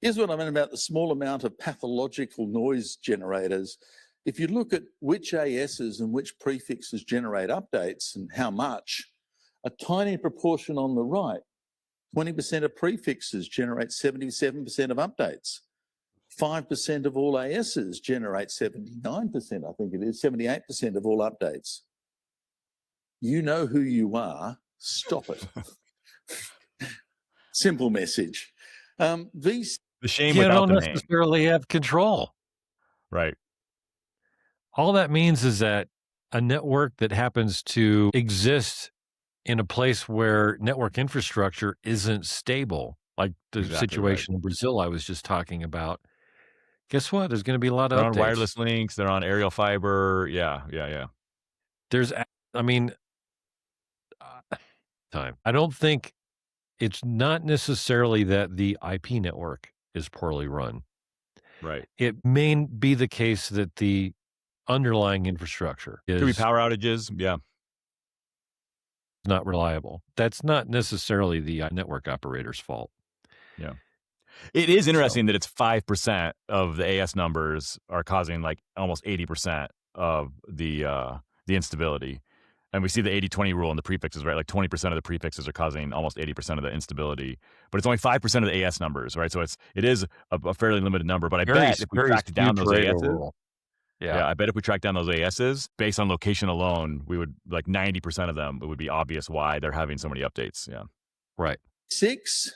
Here's what I mean about the small amount of pathological noise generators. If you look at which ASs and which prefixes generate updates and how much, a tiny proportion on the right, 20% of prefixes generate 77% of updates. 5% of all ASs generate 79%, I think it is, 78% of all updates. You know who you are, stop it. Simple message. These the shame you without don't the name. necessarily have control. Right. All that means is that a network that happens to exist in a place where network infrastructure isn't stable, like the situation in Brazil I was just talking about, guess what? There's going to be a lot of they're updates. on wireless links. They're on aerial fiber. Yeah. Time. I don't think it's not necessarily that the IP network is poorly run. Right. it may be the case that the underlying infrastructure Could be is power outages. Yeah. not reliable. That's not necessarily the network operator's fault. Yeah. It is So, interesting that it's 5% of the AS numbers are causing like almost 80% of the instability. And we see the 80-20 rule in the prefixes, right? Like 20% of the prefixes are causing almost 80% of the instability, but it's only 5% of the AS numbers, right? So it is a fairly limited number. But I bet if we very tracked down skewed those Pareto ASs, rule. Yeah. I bet if we tracked down those ASs based on location alone, we would like 90% of them. It would be obvious why they're having so many updates. Yeah. Right. 6.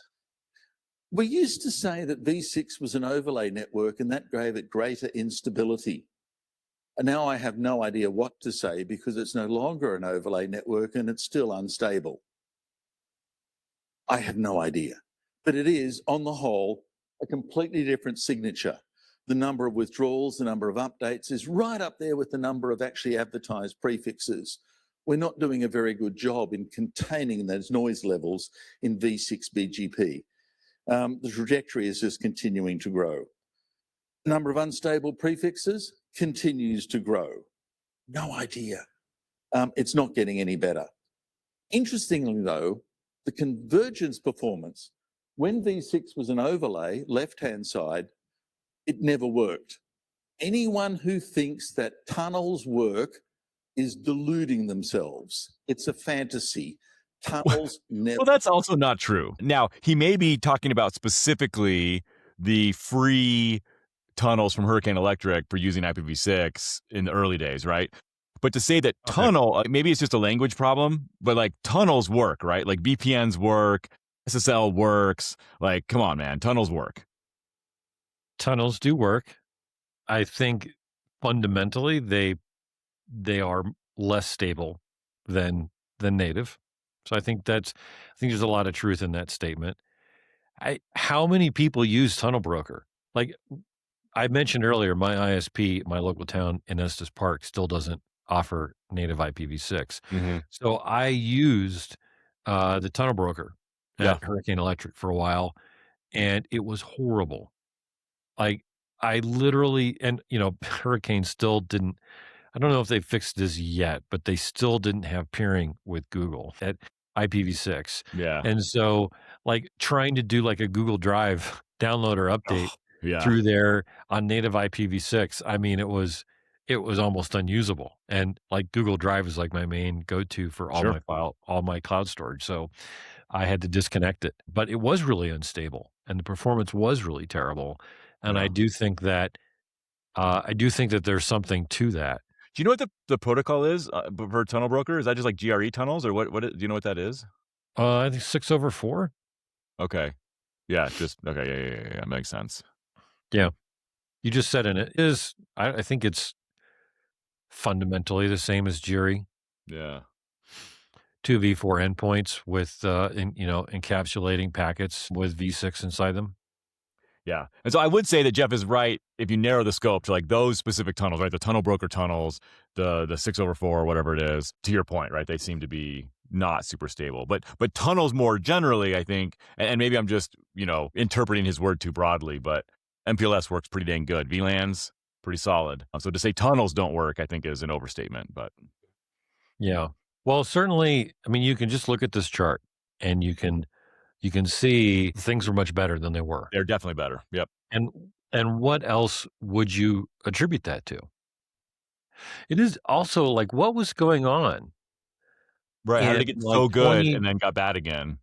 We used to say that V6 was an overlay network and that gave it greater instability. And now I have no idea what to say because it's no longer an overlay network and it's still unstable. I have no idea. But it is, on the whole, a completely different signature. The number of withdrawals, the number of updates is right up there with the number of actually advertised prefixes. We're not doing a very good job in containing those noise levels in V6 BGP. The trajectory is just continuing to grow. The number of unstable prefixes continues to grow. No idea. It's not getting any better. Interestingly, though, the convergence performance, when V6 was an overlay, left-hand side, it never worked. Anyone who thinks that tunnels work is deluding themselves. It's a fantasy. Tunnels never. Well, that's also not true. Now, he may be talking about specifically the free tunnels from Hurricane Electric for using IPv6 in the early days, right? But to say that tunnel, maybe it's just a language problem, but like tunnels work, right? Like VPNs work, SSL works. Like, come on, man, tunnels work. Tunnels do work. I think fundamentally they are less stable than native. So I think there's a lot of truth in that statement. How many people use Tunnel Broker? Like I mentioned earlier, my ISP, my local town in Estes Park, still doesn't offer native IPv6. Mm-hmm. So I used the Tunnel Broker Yeah. at Hurricane Electric for a while, and it was horrible. Like I literally, and Hurricane still didn't. I don't know if they fixed this yet, but they still didn't have peering with Google at IPv6. Yeah. And so, like trying to do like a Google Drive download or update through there on native IPv6, I mean, it was almost unusable. And like Google Drive is like my main go-to for all my cloud storage. So I had to disconnect it. But it was really unstable, and the performance was really terrible. And I do think that there's something to that. Do you know what the protocol is for Tunnel Broker? Is that just like GRE tunnels, or what? Do you know what that is? I think 6/4. Okay. Yeah. Just okay. Yeah. Makes sense. Yeah. You just said it is. I think it's fundamentally the same as GRE. Yeah. 2v4 endpoints with encapsulating packets with v6 inside them. Yeah. And so I would say that Geoff is right if you narrow the scope to like those specific tunnels, right? The Tunnel Broker tunnels, the 6/4 or whatever it is, to your point, right? They seem to be not super stable. But tunnels more generally, I think, and maybe I'm just, interpreting his word too broadly, but MPLS works pretty dang good. VLANs, pretty solid. So to say tunnels don't work, I think is an overstatement, but. Yeah. Well, certainly, I mean, you can just look at this chart and you can see things are much better than they were. They're definitely better. Yep. And what else would you attribute that to? It is also like, what was going on? Right. How did it get so good and then got bad again?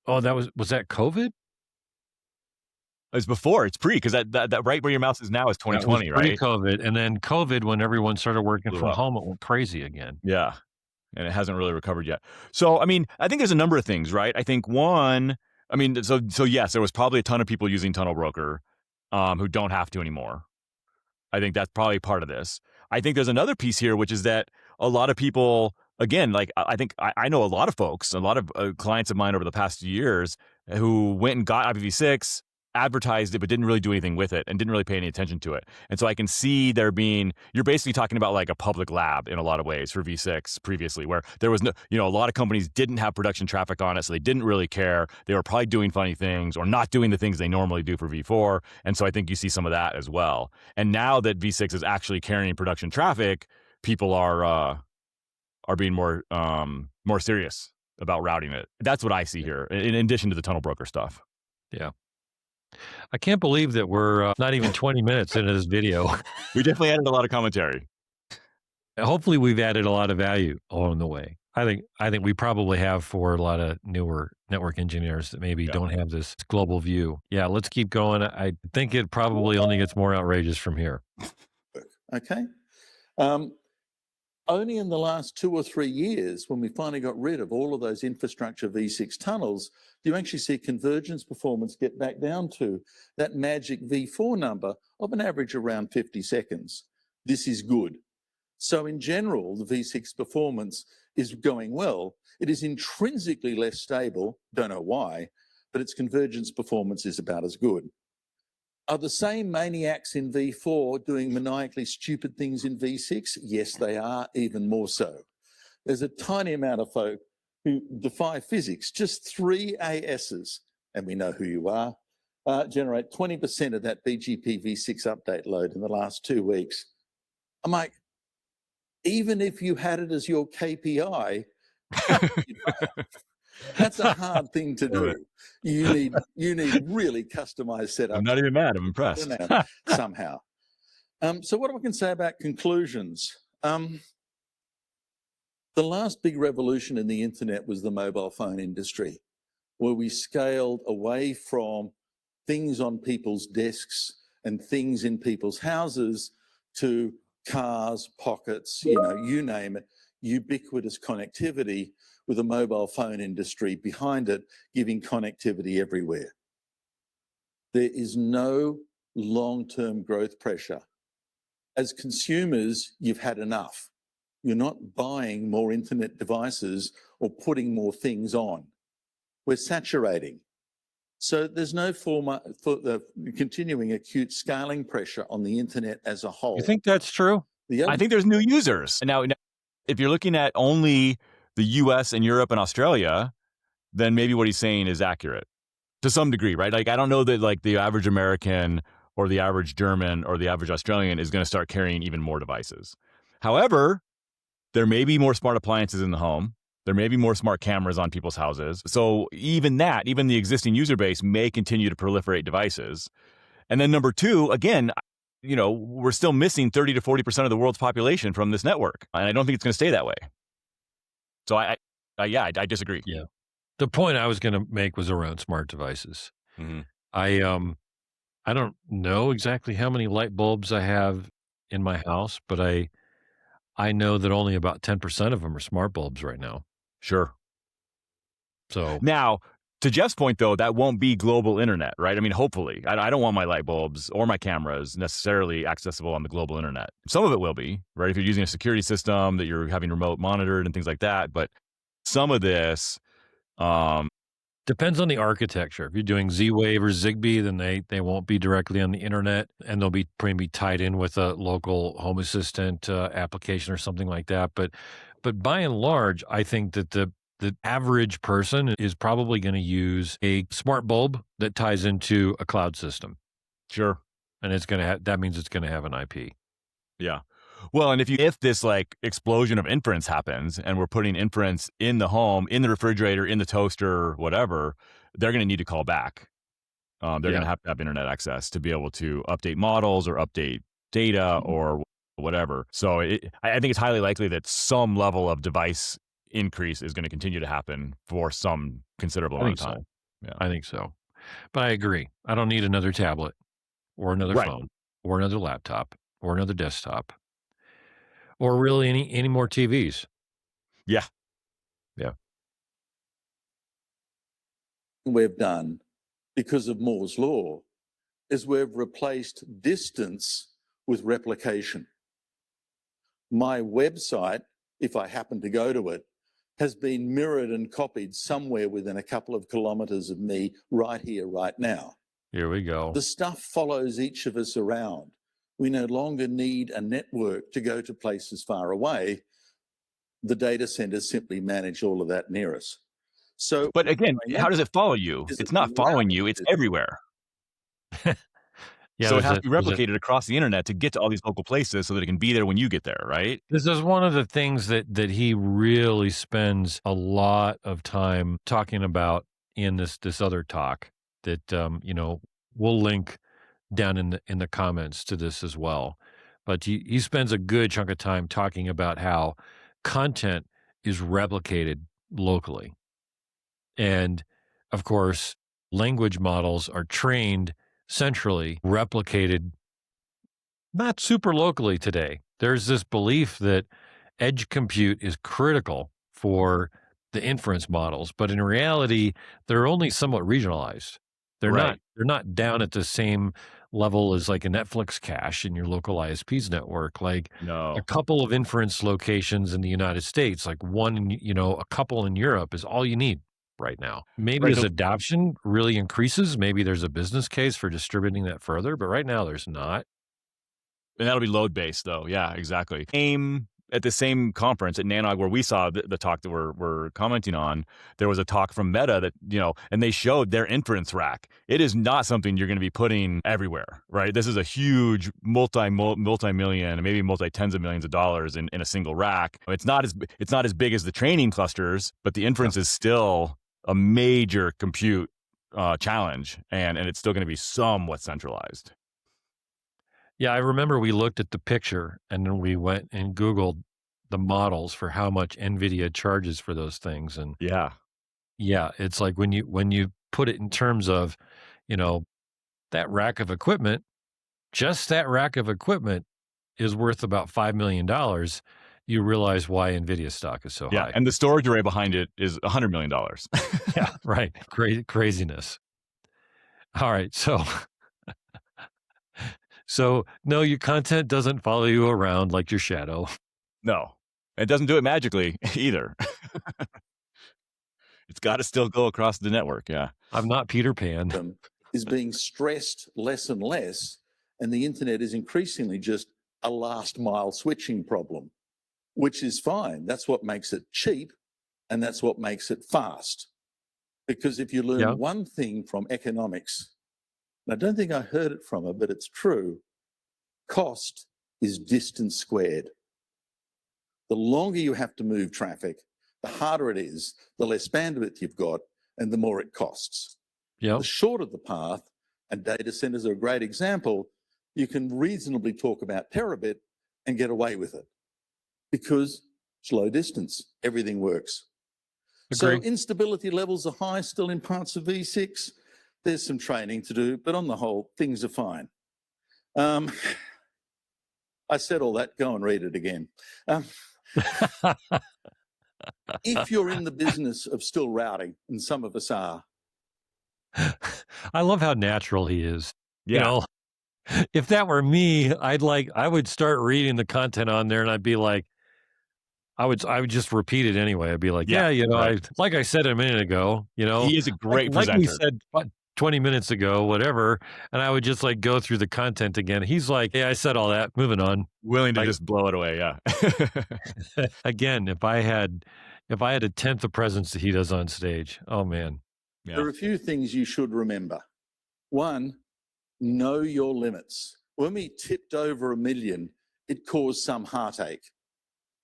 Oh, was that COVID? It was before. It's pre, because that right where your mouse is now is 2020, right? Pre-COVID, and then COVID, when everyone started working from home, it went crazy again. Yeah. And it hasn't really recovered yet. So, I mean, I think there's a number of things, right? I think one, I mean, so yes, there was probably a ton of people using Tunnel Broker who don't have to anymore. I think that's probably part of this. I think there's another piece here, which is that a lot of people, again, like I think I know a lot of folks, a lot of clients of mine over the past few years who went and got IPv6, advertised it but didn't really do anything with it and didn't really pay any attention to it. And so I can see you're basically talking about like a public lab in a lot of ways for V6 previously, where there was no, a lot of companies didn't have production traffic on it, so they didn't really care. They were probably doing funny things or not doing the things they normally do for V4. And so I think you see some of that as well. And now that V6 is actually carrying production traffic, people are being more serious about routing it. That's what I see here, in addition to the tunnel broker stuff. Yeah. I can't believe that we're not even 20 minutes into this video. We definitely added a lot of commentary. Hopefully we've added a lot of value along the way. I think we probably have for a lot of newer network engineers that maybe don't have this global view. Yeah, let's keep going. I think it probably only gets more outrageous from here. Okay. Only in the last 2 or 3 years, when we finally got rid of all of those infrastructure V6 tunnels, do you actually see convergence performance get back down to that magic V4 number of an average around 50 seconds. This is good. So in general, the V6 performance is going well. It is intrinsically less stable, don't know why, but its convergence performance is about as good. Are the same maniacs in V4 doing maniacally stupid things in V6? Yes, they are, even more so. There's a tiny amount of folk who defy physics, just 3 ASs, and we know who you are, generate 20% of that BGP V6 update load in the last 2 weeks. I'm like, even if you had it as your KPI, that's a hard thing to do. You need really customized setup. I'm not even mad. I'm impressed. Somehow. So what I can say about conclusions? The last big revolution in the internet was the mobile phone industry, where we scaled away from things on people's desks and things in people's houses to cars, pockets, you name it, ubiquitous connectivity, with a mobile phone industry behind it, giving connectivity everywhere. There is no long-term growth pressure. As consumers, you've had enough. You're not buying more internet devices or putting more things on. We're saturating. So there's no continuing acute scaling pressure on the internet as a whole. You think that's true? I think there's new users. Now, if you're looking at only the US and Europe and Australia, then maybe what he's saying is accurate to some degree, right? Like, I don't know that like the average American or the average German or the average Australian is going to start carrying even more devices. However, there may be more smart appliances in the home. There may be more smart cameras on people's houses. So even the existing user base may continue to proliferate devices. And then number two, again, we're still missing 30 to 40% of the world's population from this network. And I don't think it's going to stay that way. So I disagree. Yeah. The point I was going to make was around smart devices. Mm-hmm. I don't know exactly how many light bulbs I have in my house, but I know that only about 10% of them are smart bulbs right now. Sure. So now, to Jeff's point, though, that won't be global internet, right? I mean, hopefully. I don't want my light bulbs or my cameras necessarily accessible on the global internet. Some of it will be, right? If you're using a security system that you're having remote monitored and things like that. But some of this depends on the architecture. If you're doing Z-Wave or Zigbee, then they won't be directly on the internet, and they'll be probably tied in with a local home assistant application or something like that. But by and large, I think that the average person is probably going to use a smart bulb that ties into a cloud system. Sure. And that means it's going to have an IP. Yeah. Well, and if this like explosion of inference happens and we're putting inference in the home, in the refrigerator, in the toaster, whatever, they're going to need to call back. They're going to have internet access to be able to update models or update data or whatever. So I think it's highly likely that some level of device increase is going to continue to happen for some considerable amount of time. So. Yeah. I think so. But I agree. I don't need another tablet or another phone or another laptop or another desktop. Or really any more TVs. Yeah. We've done, because of Moore's law, is we've replaced distance with replication. My website, if I happen to go to it, has been mirrored and copied somewhere within a couple of kilometers of me right here, right now. Here we go. The stuff follows each of us around. We no longer need a network to go to places far away. The data centers simply manage all of that near us. So, But again, how does it follow you? is It's that not the following routing you, it's system. everywhere. Yeah, So it has to be replicated across the internet to get to all these local places so that it can be there when you get there, right? This is one of the things that he really spends a lot of time talking about in this other talk that we'll link down in the comments to this as well. But he spends a good chunk of time talking about how content is replicated locally. And of course, language models are trained centrally, replicated not super locally today. There's this belief that edge compute is critical for the inference models, but in reality, they're only somewhat regionalized. They're Right. not down at the same level as like a Netflix cache in your local ISP's network. Like a No. couple of inference locations in the United States, like one, a couple in Europe is all you need right now. Maybe Right, as so adoption really increases, maybe there's a business case for distributing that further, but right now there's not. and that'll be load based though. Yeah, exactly. At the same conference at Nanog where we saw the talk that we're commenting on, there was a talk from Meta that, and they showed their inference rack. It is not something you're going to be putting everywhere, right? This is a huge multi-million, maybe multi-tens of millions of dollars in a single rack. It's not as big as the training clusters, but the inference is still a major compute challenge, and it's still going to be somewhat centralized. Yeah, I remember we looked at the picture and then we went and Googled the models for how much NVIDIA charges for those things. And Yeah. yeah, it's like when you put it in terms of, that rack of equipment, just that rack of equipment is worth about $5 million. You realize why NVIDIA stock is so high. And the storage array behind it is $100 million. Yeah, right. Craziness. All right. So no, your content doesn't follow you around like your shadow. No, it doesn't do it magically either. It's got to still go across the network. Yeah. I'm not Peter Pan. Is being stressed less and less, and the internet is increasingly just a last mile switching problem, which is fine. That's what makes it cheap, and that's what makes it fast. Because if you learn one thing from economics, and I don't think I heard it from her, but it's true, cost is distance squared. The longer you have to move traffic, the harder it is, the less bandwidth you've got, and the more it costs. The shorter the path, and data centers are a great example, you can reasonably talk about terabit and get away with it because it's low distance, everything works. So instability levels are high still in parts of V6. There's some training to do, but on the whole, things are fine. I said all that, go and read it again. If you're in the business of still routing, and some of us are. I love how natural he is. Yeah. If that were me, I would start reading the content on there and I'd be like, I would just repeat it anyway. I'd be like, like I said a minute ago, he is a great presenter. Like we said 20 minutes ago, whatever. And I would just like go through the content again. He's like, yeah, I said all that, moving on. Willing to just blow it away. Yeah. Again, if I had a tenth of presence that he does on stage, oh man. Yeah. There are a few things you should remember. One, know your limits. When we tipped over 1 million, it caused some heartache.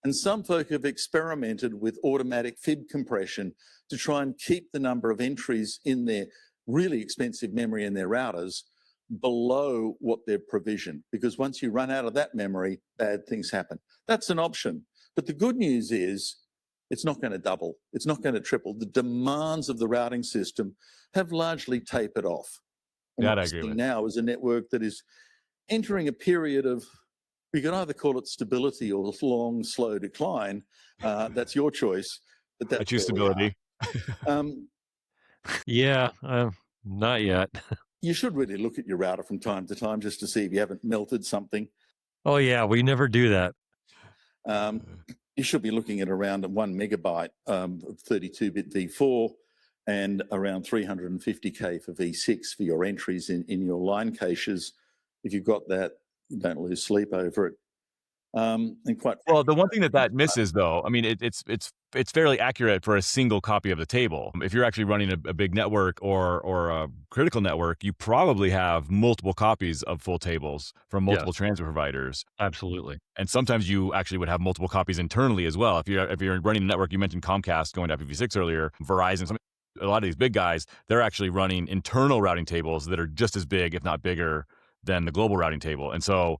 And some folk have experimented with automatic fib compression to try and keep the number of entries in their really expensive memory in their routers below what they've provisioned. Because once you run out of that memory, bad things happen. That's an option. But the good news is, it's not going to double. It's not going to triple. The demands of the routing system have largely tapered off. And that what I agree with. Now is a network that is entering a period of, we can either call it stability or long, slow decline. That's your choice. But that's I choose stability. Not yet. You should really look at your router from time to time just to see if you haven't melted something. Oh yeah, we never do that. You should be looking at around 1 megabyte of 32-bit V4 and around 350K for V6 for your entries in your line caches. If you've got that, you don't lose sleep over it. And quite Well, the one thing that misses, though, I mean, it's fairly accurate for a single copy of the table. If you're actually running a big network or a critical network, you probably have multiple copies of full tables from multiple transit providers. Absolutely. And sometimes you actually would have multiple copies internally as well. If you're running a network, you mentioned Comcast going to IPv6 earlier, Verizon, a lot of these big guys, they're actually running internal routing tables that are just as big, if not bigger, than the global routing table. And so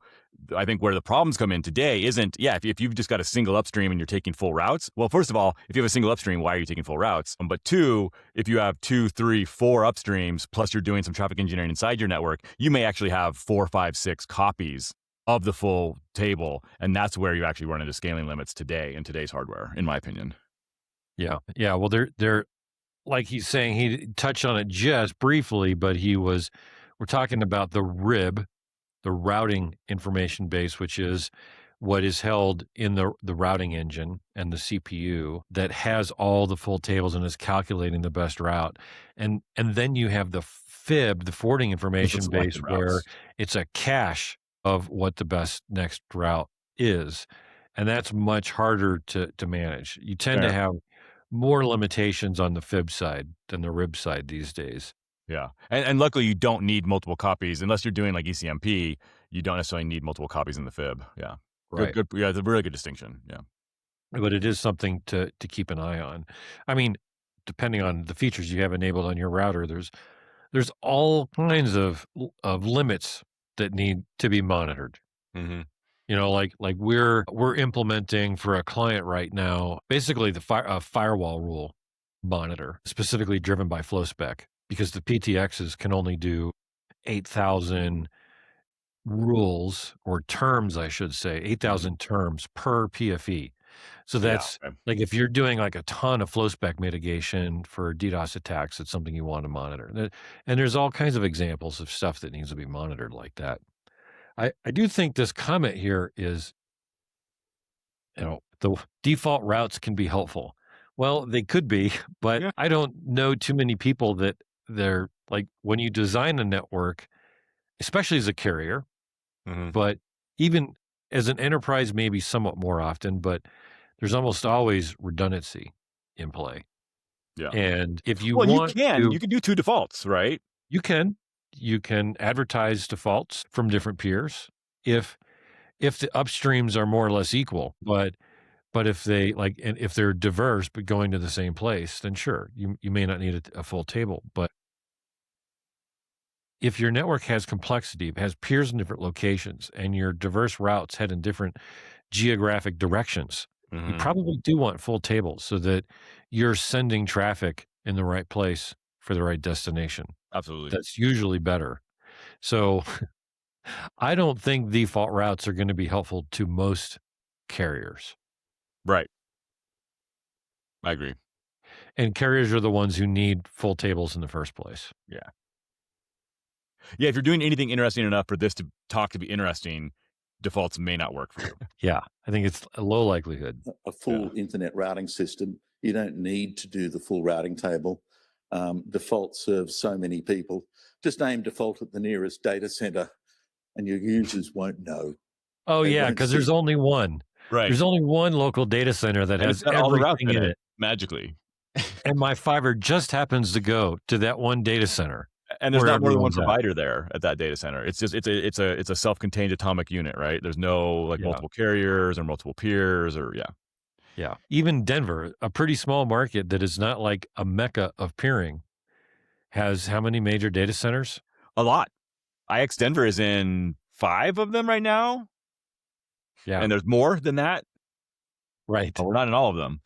I think where the problems come in today isn't, if you've just got a single upstream and you're taking full routes, well, first of all, if you have a single upstream, why are you taking full routes? But two, if you have 2, 3, 4 upstreams, plus you're doing some traffic engineering inside your network, you may actually have 4, 5, 6 copies of the full table. And that's where you actually run into scaling limits today in today's hardware, in my opinion. Yeah. Yeah. Well, they're like he's saying, he touched on it just briefly, but we're talking about the RIB, the routing information base, which is what is held in the routing engine and the CPU that has all the full tables and is calculating the best route. And then you have the FIB, the forwarding information base, where it's a cache of what the best next route is. And that's much harder to manage. You tend to have more limitations on the FIB side than the RIB side these days. Yeah. And luckily you don't need multiple copies unless you're doing like ECMP. You don't necessarily need multiple copies in the FIB. Yeah. Right. Good. Yeah. It's a really good distinction. Yeah. But it is something to keep an eye on. I mean, depending on the features you have enabled on your router, there's all kinds of limits that need to be monitored. Mm-hmm. You know, like we're implementing for a client right now, basically the firewall rule monitor, specifically driven by FlowSpec, because the PTXs can only do 8,000 rules or terms, I should say, 8,000 terms per PFE. So that's like if you're doing like a ton of FlowSpec mitigation for DDoS attacks, it's something you want to monitor. And there's all kinds of examples of stuff that needs to be monitored like that. I do think this comment here is, the default routes can be helpful. Well, they could be, but I don't know too many people that they're like, when you design a network, especially as a carrier, but even as an enterprise, maybe somewhat more often, but there's almost always redundancy in play. Yeah. And if you want you can do 2 defaults, right? You can advertise defaults from different peers if the upstreams are more or less equal, but if they and if they're diverse but going to the same place, then sure, you may not need a full table. But if your network has complexity, has peers in different locations, and your diverse routes head in different geographic directions, you probably do want full tables so that you're sending traffic in the right place for the right destination. Absolutely. That's usually better. So I don't think default routes are going to be helpful to most carriers. Right. I agree. And carriers are the ones who need full tables in the first place. Yeah. Yeah, if you're doing anything interesting enough for this talk to be interesting, defaults may not work for you. Yeah, I think it's a low likelihood. A full internet routing system, you don't need to do the full routing table. Default serves so many people. Just aim default at the nearest data center and your users won't know. Oh, yeah, because there's only one. Right. There's only one local data center that has everything in it. Magically. And my fiber just happens to go to that one data center. And there's not more than one provider there at that data center. It's just it's a self-contained atomic unit, right? There's no multiple carriers or multiple peers or Yeah. Even Denver, a pretty small market that is not like a mecca of peering, has how many major data centers? A lot. IX Denver is in 5 of them right now. Yeah. And there's more than that. Right. But we're not in all of them.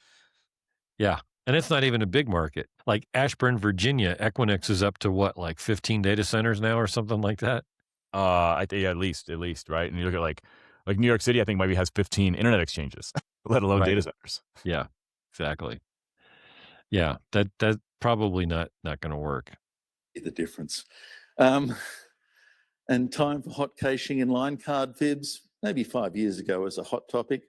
Yeah. And it's not even a big market. Like Ashburn, Virginia, Equinix is up to what, like 15 data centers now or something like that? I think at least, right? And you look at like New York City, I think maybe has 15 internet exchanges, let alone data centers. Yeah, exactly. Yeah, that's probably not going to work. The difference. And time for hot caching in line card fibs, maybe 5 years ago was a hot topic.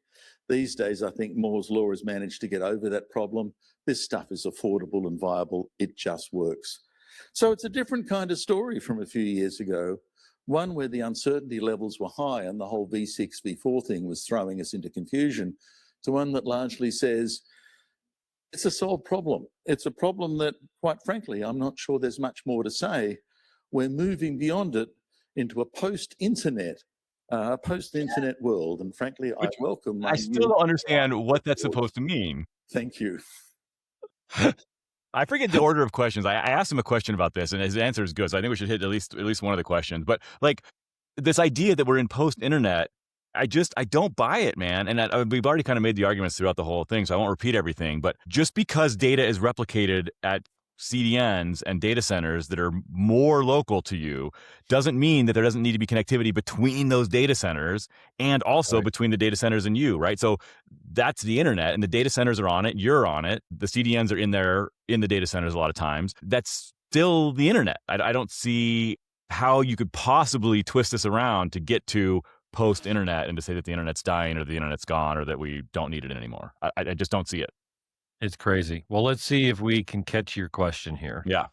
These days, I think Moore's law has managed to get over that problem. This stuff is affordable and viable. It just works. So it's a different kind of story from a few years ago, one where the uncertainty levels were high and the whole V6, V4 thing was throwing us into confusion, to one that largely says, it's a solved problem. It's a problem that, quite frankly, I'm not sure there's much more to say. We're moving beyond it into a post-internet world. And frankly, I welcome. I still don't understand what that's supposed to mean. Thank you. I forget the order of questions. I asked him a question about this, and his answer is good. So I think we should hit at least one of the questions. But like this idea that we're in post-internet, I don't buy it, man. And we've already kind of made the arguments throughout the whole thing, so I won't repeat everything. But just because data is replicated at CDNs and data centers that are more local to you doesn't mean that there doesn't need to be connectivity between those data centers and also between the data centers and you, right? So that's the internet, and the data centers are on it. You're on it. The CDNs are in the data centers a lot of times. That's still the internet. I don't see how you could possibly twist this around to get to post-internet and to say that the internet's dying or the internet's gone or that we don't need it anymore. I just don't see it. It's crazy. Well, let's see if we can catch your question here. Yeah.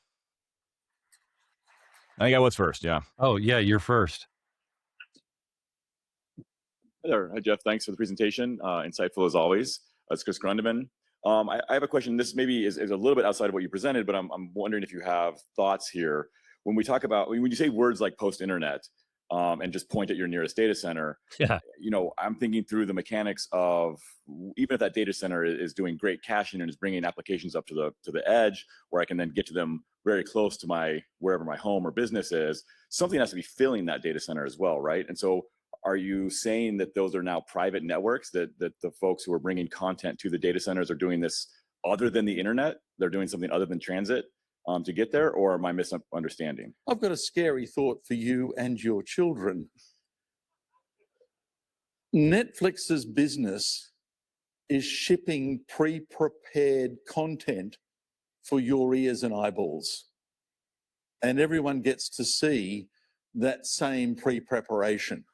I think I was first. Yeah. Oh, yeah, you're first. Hi there. Hi, Geoff. Thanks for the presentation. Insightful as always. It's Chris Grundemann. I have a question. This maybe is a little bit outside of what you presented, but I'm wondering if you have thoughts here. When we talk about, when you say words like post-internet, and just point at your nearest data center. Yeah. I'm thinking through the mechanics of, even if that data center is doing great caching and is bringing applications up to the edge, where I can then get to them very close to wherever my home or business is, something has to be filling that data center as well, right? And so are you saying that those are now private networks, that the folks who are bringing content to the data centers are doing this other than the internet? They're doing something other than transit to get there, or am I misunderstanding? I've got a scary thought for you and your children. Netflix's business is shipping pre-prepared content for your ears and eyeballs. And everyone gets to see that same pre-preparation.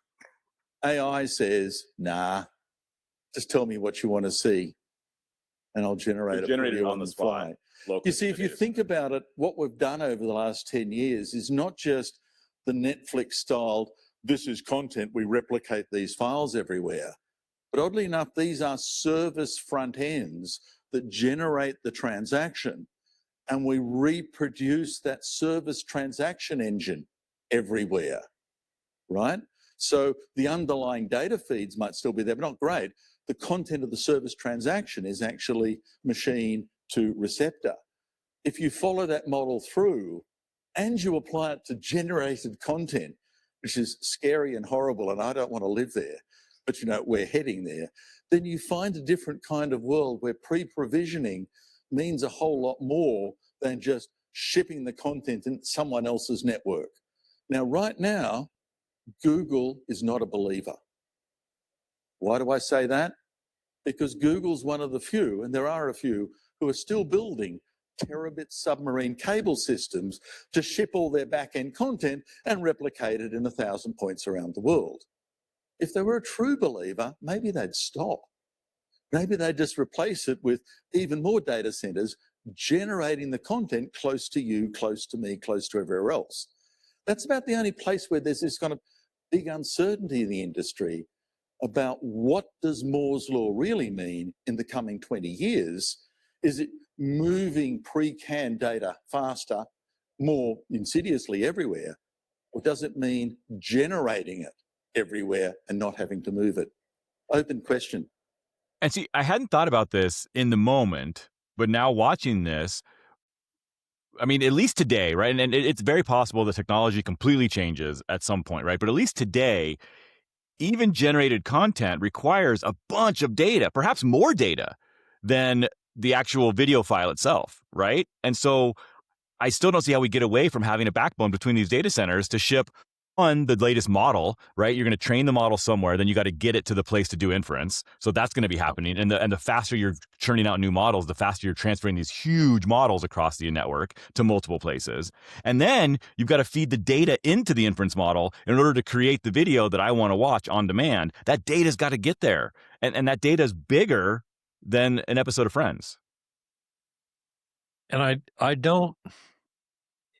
AI says, nah, just tell me what you want to see and I'll generate it for you on the fly. You see, if you think about it, what we've done over the last 10 years is not just the Netflix style, this is content, we replicate these files everywhere. But oddly enough, these are service front ends that generate the transaction, and we reproduce that service transaction engine everywhere, right? So the underlying data feeds might still be there, but not great. The content of the service transaction is actually machine to receptor. If you follow that model through and you apply it to generated content, which is scary and horrible, and I don't want to live there, but we're heading there, then you find a different kind of world where pre-provisioning means a whole lot more than just shipping the content in someone else's network. Now, right now, Google is not a believer. Why do I say that? Because Google's one of the few, and there are a few, who are still building terabit submarine cable systems to ship all their back-end content and replicate it in 1,000 points around the world. If they were a true believer, maybe they'd stop. Maybe they'd just replace it with even more data centers generating the content close to you, close to me, close to everywhere else. That's about the only place where there's this kind of big uncertainty in the industry about what does Moore's law really mean in the coming 20 years. Is it moving pre-canned data faster, more insidiously everywhere, or does it mean generating it everywhere and not having to move it? Open question. And see, I hadn't thought about this in the moment, but now watching this, I mean, at least today, right? And it's very possible the technology completely changes at some point, right? But at least today, even generated content requires a bunch of data, perhaps more data than the actual video file itself, right? And so I still don't see how we get away from having a backbone between these data centers to ship on the latest model, right? You're going to train the model somewhere, then you got to get it to the place to do inference. So that's going to be happening. And the faster you're churning out new models, the faster you're transferring these huge models across the network to multiple places. And then you've got to feed the data into the inference model in order to create the video that I want to watch on demand. That data's got to get there. And that data is bigger than an episode of Friends. And I don't,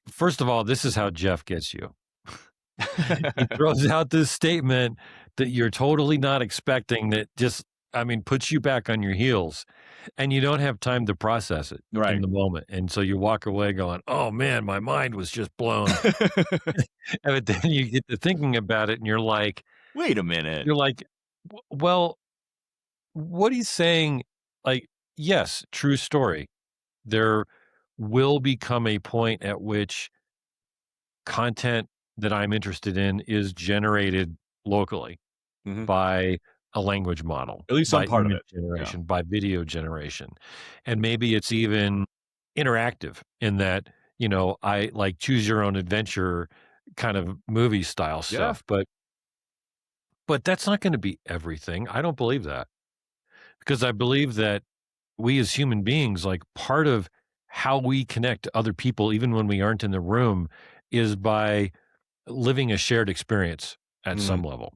first of all, this is how Geoff gets you. He throws out this statement that you're totally not expecting that just, puts you back on your heels, and you don't have time to process it in the moment. And so you walk away going, oh man, my mind was just blown. And then you get to thinking about it and you're like, wait a minute. You're like, well, what he's saying, like, yes, true story. There will become a point at which content that I'm interested in is generated locally by a language model, at least some by part of image it, generation, by video generation. And maybe it's even interactive in that, I like choose your own adventure kind of movie style stuff. But that's not going to be everything. I don't believe that, because I believe that we as human beings, like, part of how we connect to other people, even when we aren't in the room, is by living a shared experience at some level,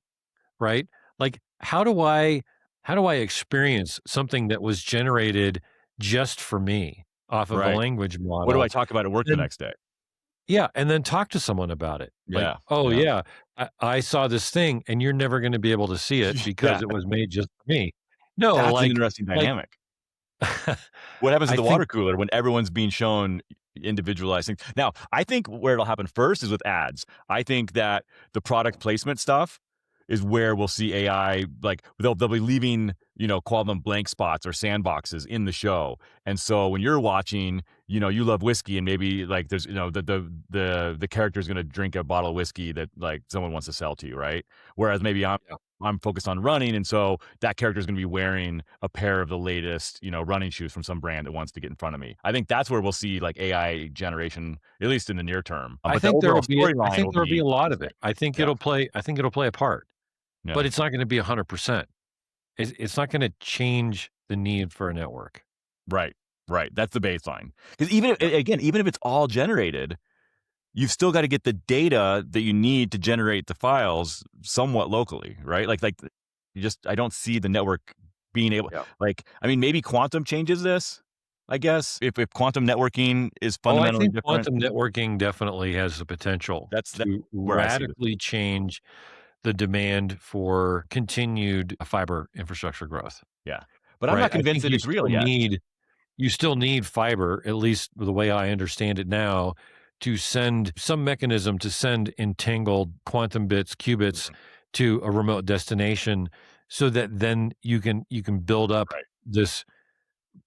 right? Like, how do I experience something that was generated just for me off of a language model? What do I talk about at work the next day? Yeah, and then talk to someone about it. Like, I saw this thing, and you're never going to be able to see it because it was made just for me. No, that's an interesting dynamic. What happens at the water cooler when everyone's being shown individualized things? Now, I think where it'll happen first is with ads. I think that the product placement stuff is where we'll see AI, like they'll be leaving, call them blank spots or sandboxes in the show. And so when you're watching, you love whiskey, and maybe like there's, the character is going to drink a bottle of whiskey that like someone wants to sell to you, right? Whereas maybe I'm focused on running, and so that character is going to be wearing a pair of the latest, running shoes from some brand that wants to get in front of me. I think that's where we'll see like AI generation, at least in the near term. I think there will be a lot of it. I think it'll play a part, but it's not going to be 100%. It's not going to change the need for a network. Right. That's the baseline. Because even if it's all generated, you've still got to get the data that you need to generate the files somewhat locally, right? Like I don't see the network being able, maybe quantum changes this, I guess, if quantum networking is fundamentally different. Quantum networking definitely has the potential to radically change the demand for continued fiber infrastructure growth. Yeah. But I'm not convinced that it's real yet. You still need fiber, at least the way I understand it now, to send some mechanism to send entangled quantum bits, qubits to a remote destination, so that then you can build up this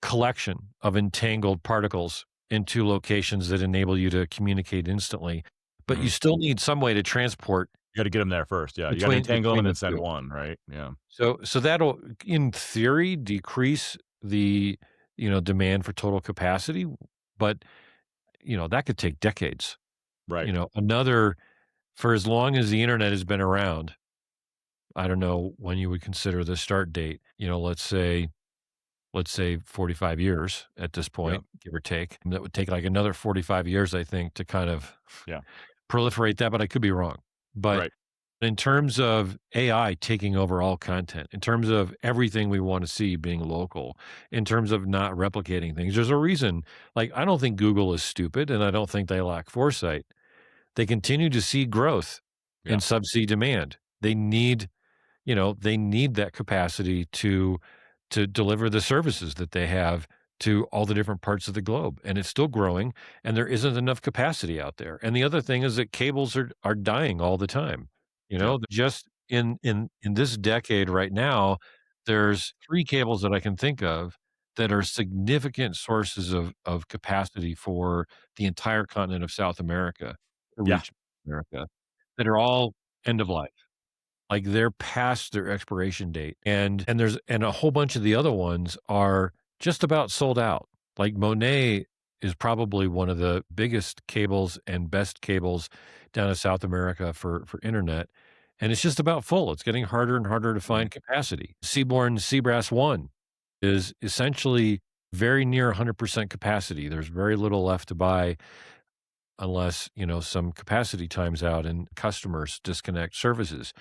collection of entangled particles into locations that enable you to communicate instantly. But you still need some way to transport. You got to get them there first. Yeah. You got to entangle them and then send one, right? Yeah. So that'll, in theory, decrease the, demand for total capacity, but, that could take decades. Right. For as long as the internet has been around, I don't know when you would consider the start date, let's say 45 years at this point, give or take. And that would take like another 45 years, I think, to kind of proliferate that, but I could be wrong. But in terms of AI taking over all content, in terms of everything we want to see being local, in terms of not replicating things, there's a reason. Like, I don't think Google is stupid, and I don't think they lack foresight. They continue to see growth in subsea demand. They need that capacity to deliver the services that they have to all the different parts of the globe. And it's still growing, and there isn't enough capacity out there. And the other thing is that cables are dying all the time. Just in this decade right now, there's 3 cables that I can think of that are significant sources of capacity for the entire continent of South America, to reach America, that are all end of life. Like, they're past their expiration date. And a whole bunch of the other ones are just about sold out. Like Monet is probably one of the biggest cables and best cables down in South America for internet. And it's just about full. It's getting harder and harder to find capacity. Seaborne Seabrass 1 is essentially very near 100% capacity. There's very little left to buy unless, some capacity times out and customers disconnect services.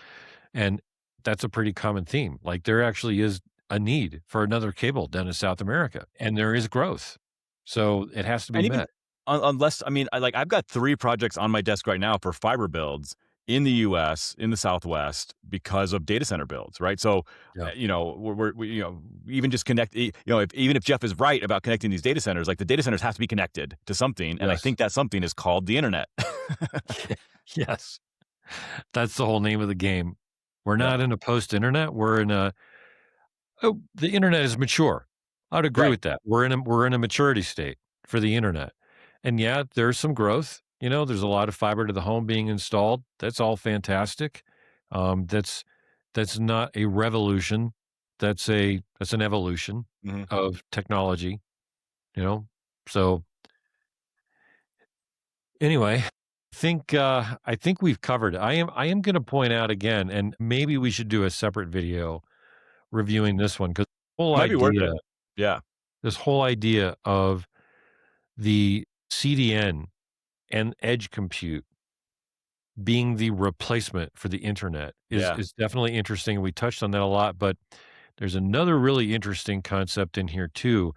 And that's a pretty common theme. Like there actually is a need for another cable down in South America, and there is growth. So it has to be And even met. unless, I've got 3 projects on my desk right now for fiber builds in the US, in the Southwest, because of data center builds, right? So, Yeah. we even just connect, even if Geoff is right about connecting these data centers, like the data centers have to be connected to something. And I Yes. think that something is called the internet. Yes. That's the whole name of the game. We're Yeah. not in a post-internet. We're in the internet is mature. I'd agree Right. with that. We're in a maturity state for the internet. And yeah, there's some growth. There's a lot of fiber to the home being installed. That's all fantastic. That's not a revolution. That's an evolution Mhm. of technology. So anyway, I think we've covered it. I am going to point out again, and maybe we should do a separate video reviewing this one because the whole It might be worth it. idea, Yeah. this whole idea of the CDN and edge compute being the replacement for the internet Yeah. is definitely interesting. We touched on that a lot, but there's another really interesting concept in here too,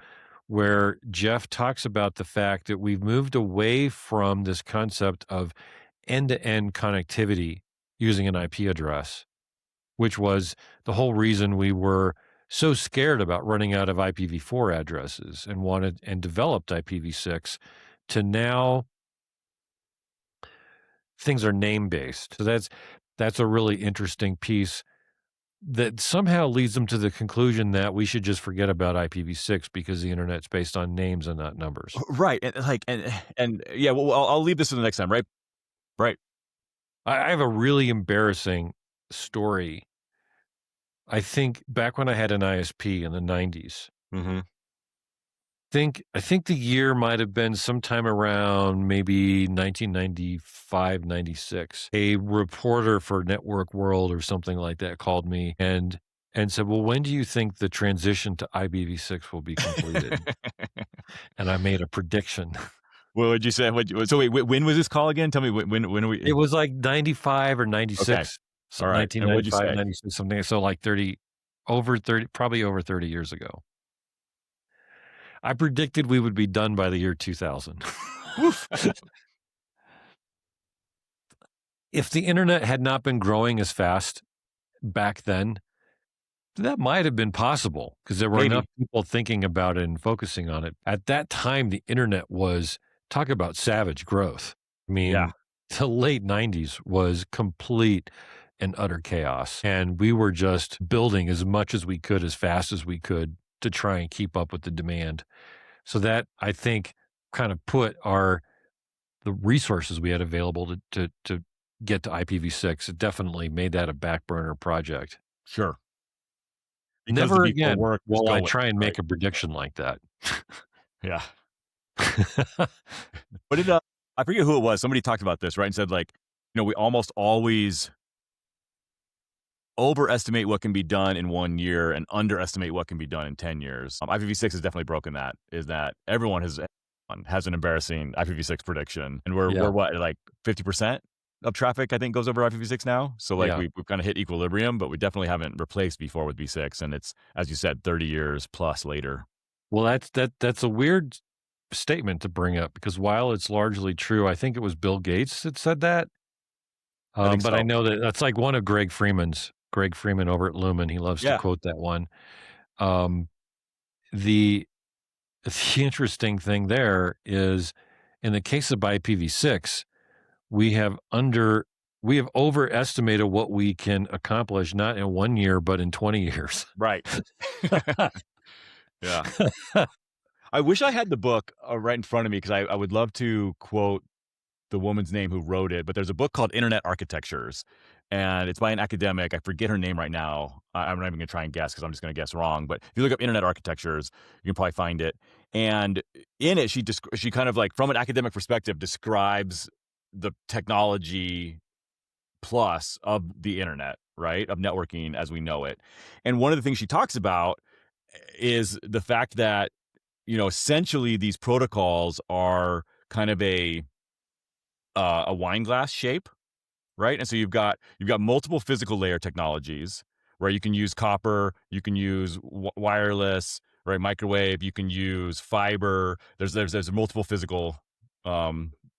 where Geoff talks about the fact that we've moved away from this concept of end-to-end connectivity using an IP address, which was the whole reason we were so scared about running out of IPv4 addresses and wanted and developed IPv6 to now things are name-based. So that's a really interesting piece that somehow leads them to the conclusion that we should just forget about IPv6 because the internet's based on names and not numbers. Right. And yeah, well, I'll leave this to the next time, right? Right. I have a really embarrassing story. I think back when I had an ISP in the 90s, Mm-hmm. I think the year might have been sometime around maybe 1995, 96. A reporter for Network World or something like that called me and said, "Well, when do you think the transition to IPv6 will be completed?" And I made a prediction. What would you say? So wait, when was this call again? Tell me when are we? It was like 95 or 96. Okay. So All right. And what'd you 1995, say? 96, something. So like probably over 30 years ago. I predicted we would be done by the year 2000. If the internet had not been growing as fast back then, that might have been possible because there were Maybe. enough people thinking about it and focusing on it. At that time, the internet was, talk about savage growth. I mean, Yeah. the late 90s was complete and utter chaos. And we were just building as much as we could, as fast as we could to try and keep up with the demand. So that, I think, kind of put the resources we had available to get to IPv6. It definitely made that a back burner project. Sure. Because Never the again work was will I going, try and right? make a prediction like that. Yeah. But I forget who it was. Somebody talked about this, right? And said we almost always overestimate what can be done in 1 year and underestimate what can be done in 10 years. IPv6 has definitely broken that, is that everyone has an embarrassing IPv6 prediction. And we're what, like 50% of traffic, I think, goes over IPv6 now. So we've kind of hit equilibrium, but we definitely haven't replaced V4 with V6. And it's, as you said, 30 years plus later. Well, that's a weird statement to bring up because while it's largely true, I think it was Bill Gates that said that. But I know that that's like one of Greg Freeman over at Lumen. He loves to quote that one. The interesting thing there is in the case of IPv6, we have overestimated what we can accomplish, not in 1 year, but in 20 years. Right. Yeah. I wish I had the book right in front of me because I would love to quote the woman's name who wrote it, but there's a book called Internet Architectures, and it's by an academic. I forget her name right now. I'm not even going to try and guess because I'm just going to guess wrong. But if you look up Internet Architectures, you can probably find it. And in it, she kind of like, from an academic perspective, describes the technology plus of the internet, right? Of networking as we know it. And one of the things she talks about is the fact that, essentially these protocols are kind of a wine glass shape, right? And so you've got multiple physical layer technologies where you can use copper, you can use wireless, right? Microwave, you can use fiber. There's multiple physical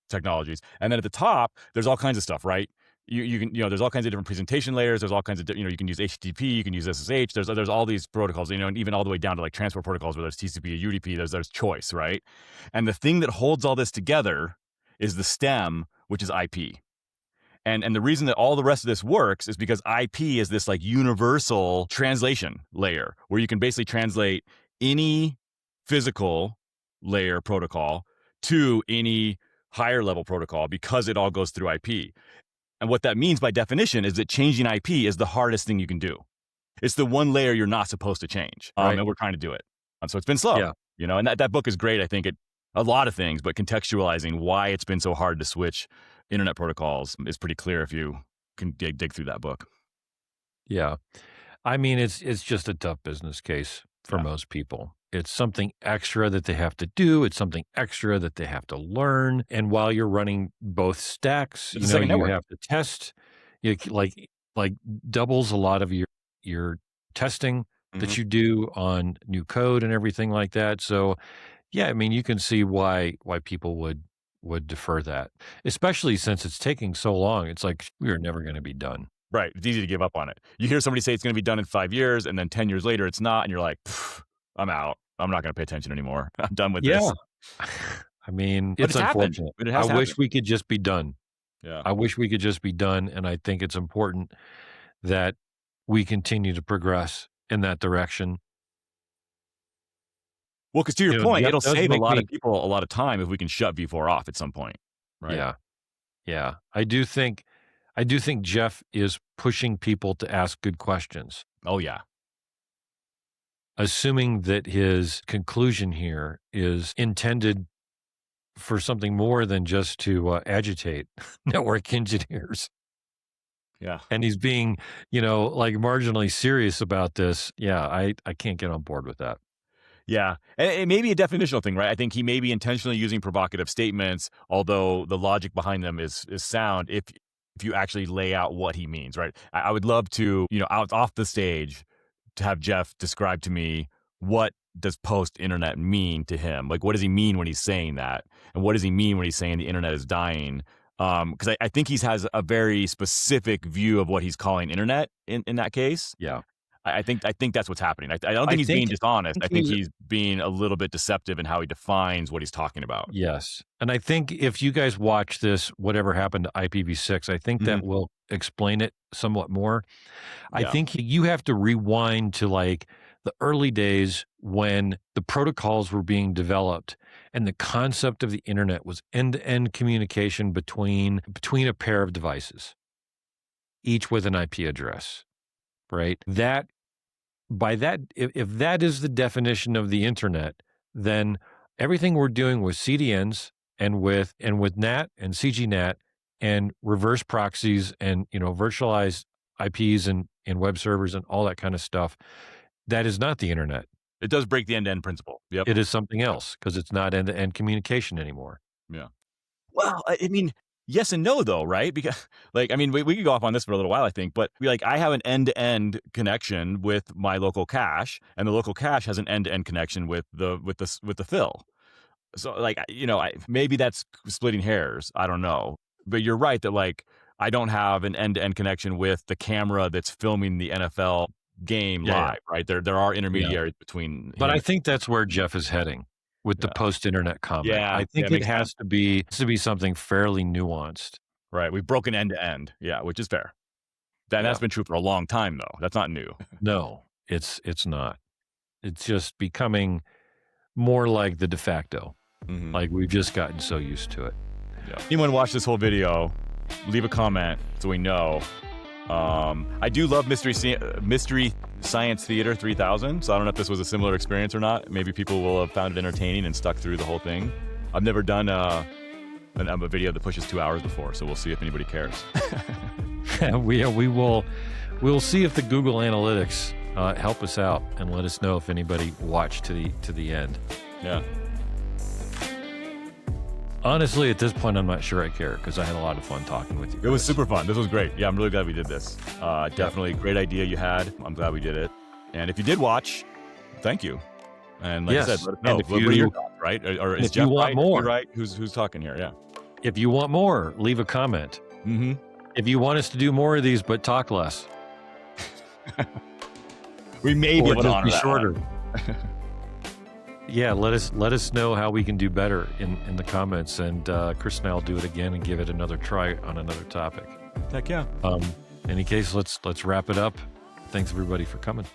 technologies, and then at the top there's all kinds of stuff, right? You can there's all kinds of different presentation layers. There's all kinds of you can use HTTP, you can use SSH. There's all these protocols, and even all the way down to like transport protocols where there's TCP or UDP. There's choice, right? And the thing that holds all this together is the stem, which is IP. And the reason that all the rest of this works is because IP is this like universal translation layer where you can basically translate any physical layer protocol to any higher level protocol because it all goes through IP. And what that means by definition is that changing IP is the hardest thing you can do. It's the one layer you're not supposed to change. Right. And we're trying to do it. And so it's been slow, and that book is great. I think a lot of things, but contextualizing why it's been so hard to switch internet protocols is pretty clear if you can dig through that book. Yeah. I mean, it's just a tough business case for most people. It's something extra that they have to do. It's something extra that they have to learn. And while you're running both stacks, you have to test. Like doubles a lot of your testing that you do on new code and everything like that. So, yeah, I mean, you can see why people would defer that, especially since it's taking so long. It's like we're never going to be done. Right. It's easy to give up on it. You hear somebody say it's going to be done in 5 years, and then 10 years later it's not, and you're like, I'm out. I'm not going to pay attention anymore. I'm done with this. I mean, But it's unfortunate. I wish we could just be done. Yeah. I wish we could just be done, and I think it's important that we continue to progress in that direction. Well, because to your point, it'll save a lot of people a lot of time if we can shut V4 off at some point, right? Yeah. I do think Geoff is pushing people to ask good questions. Oh, yeah. Assuming that his conclusion here is intended for something more than just to agitate network engineers. Yeah. And he's being, like marginally serious about this. Yeah, I can't get on board with that. Yeah. And it may be a definitional thing, right? I think he may be intentionally using provocative statements, although the logic behind them is sound if you actually lay out what he means, right? I would love to, out off the stage, to have Geoff describe to me what does post-internet mean to him? Like, what does he mean when he's saying that? And what does he mean when he's saying the internet is dying? Because I think he has a very specific view of what he's calling internet in that case. Yeah. I think that's what's happening. I don't think he's being dishonest. I think he's being a little bit deceptive in how he defines what he's talking about. Yes. And I think if you guys watch this, whatever happened to IPv6, I think that will explain it somewhat more. I think you have to rewind to like the early days when the protocols were being developed and the concept of the internet was end-to-end communication between a pair of devices, each with an IP address, right? If that is the definition of the internet, then everything we're doing with CDNs and with NAT and CGNAT and reverse proxies and virtualized IPs and web servers and all that kind of stuff, that is not the internet. It does break the end-to-end principle. Yep. It is something else because it's not end-to-end communication anymore. Yeah. Well, I mean, yes and no, though, right? Because, we could go off on this for a little while, I think, but I have an end-to-end connection with my local cache, and the local cache has an end-to-end connection with the fill. So, maybe that's splitting hairs. I don't know, but you're right that I don't have an end-to-end connection with the camera that's filming the NFL game live, right? There are intermediaries between. But I think that's where Geoff is heading with the post-internet comment. I think it has to be something fairly nuanced. Right. We've broken end to end. Yeah, which is fair. That's been true for a long time, though. That's not new. No, it's not. It's just becoming more like the de facto. Like we've just gotten so used to it. Yeah. Anyone watch this whole video, leave a comment so we know. I do love Mystery Science Theater 3000, so I don't know if this was a similar experience or not. Maybe people will have found it entertaining and stuck through the whole thing. I've never done a video that pushes 2 hours before, so we'll see if anybody cares. We'll see if the Google Analytics help us out and let us know if anybody watched to the end. Yeah. Honestly, at this point, I'm not sure I care because I had a lot of fun talking with you. It was super fun. This was great. Yeah, I'm really glad we did this. Definitely a great idea you had. I'm glad we did it. And if you did watch, thank you. And like I said, let us know. And if What are your thoughts, right? Or is if you Geoff want right? more, Right? Who's talking here? Yeah. If you want more, leave a comment. Mm-hmm. If you want us to do more of these but talk less, we may be or able to just honor be that shorter. one. Yeah, let us know how we can do better in the comments, and Chris and I will do it again and give it another try on another topic. Heck yeah. In any case, let's wrap it up. Thanks everybody for coming.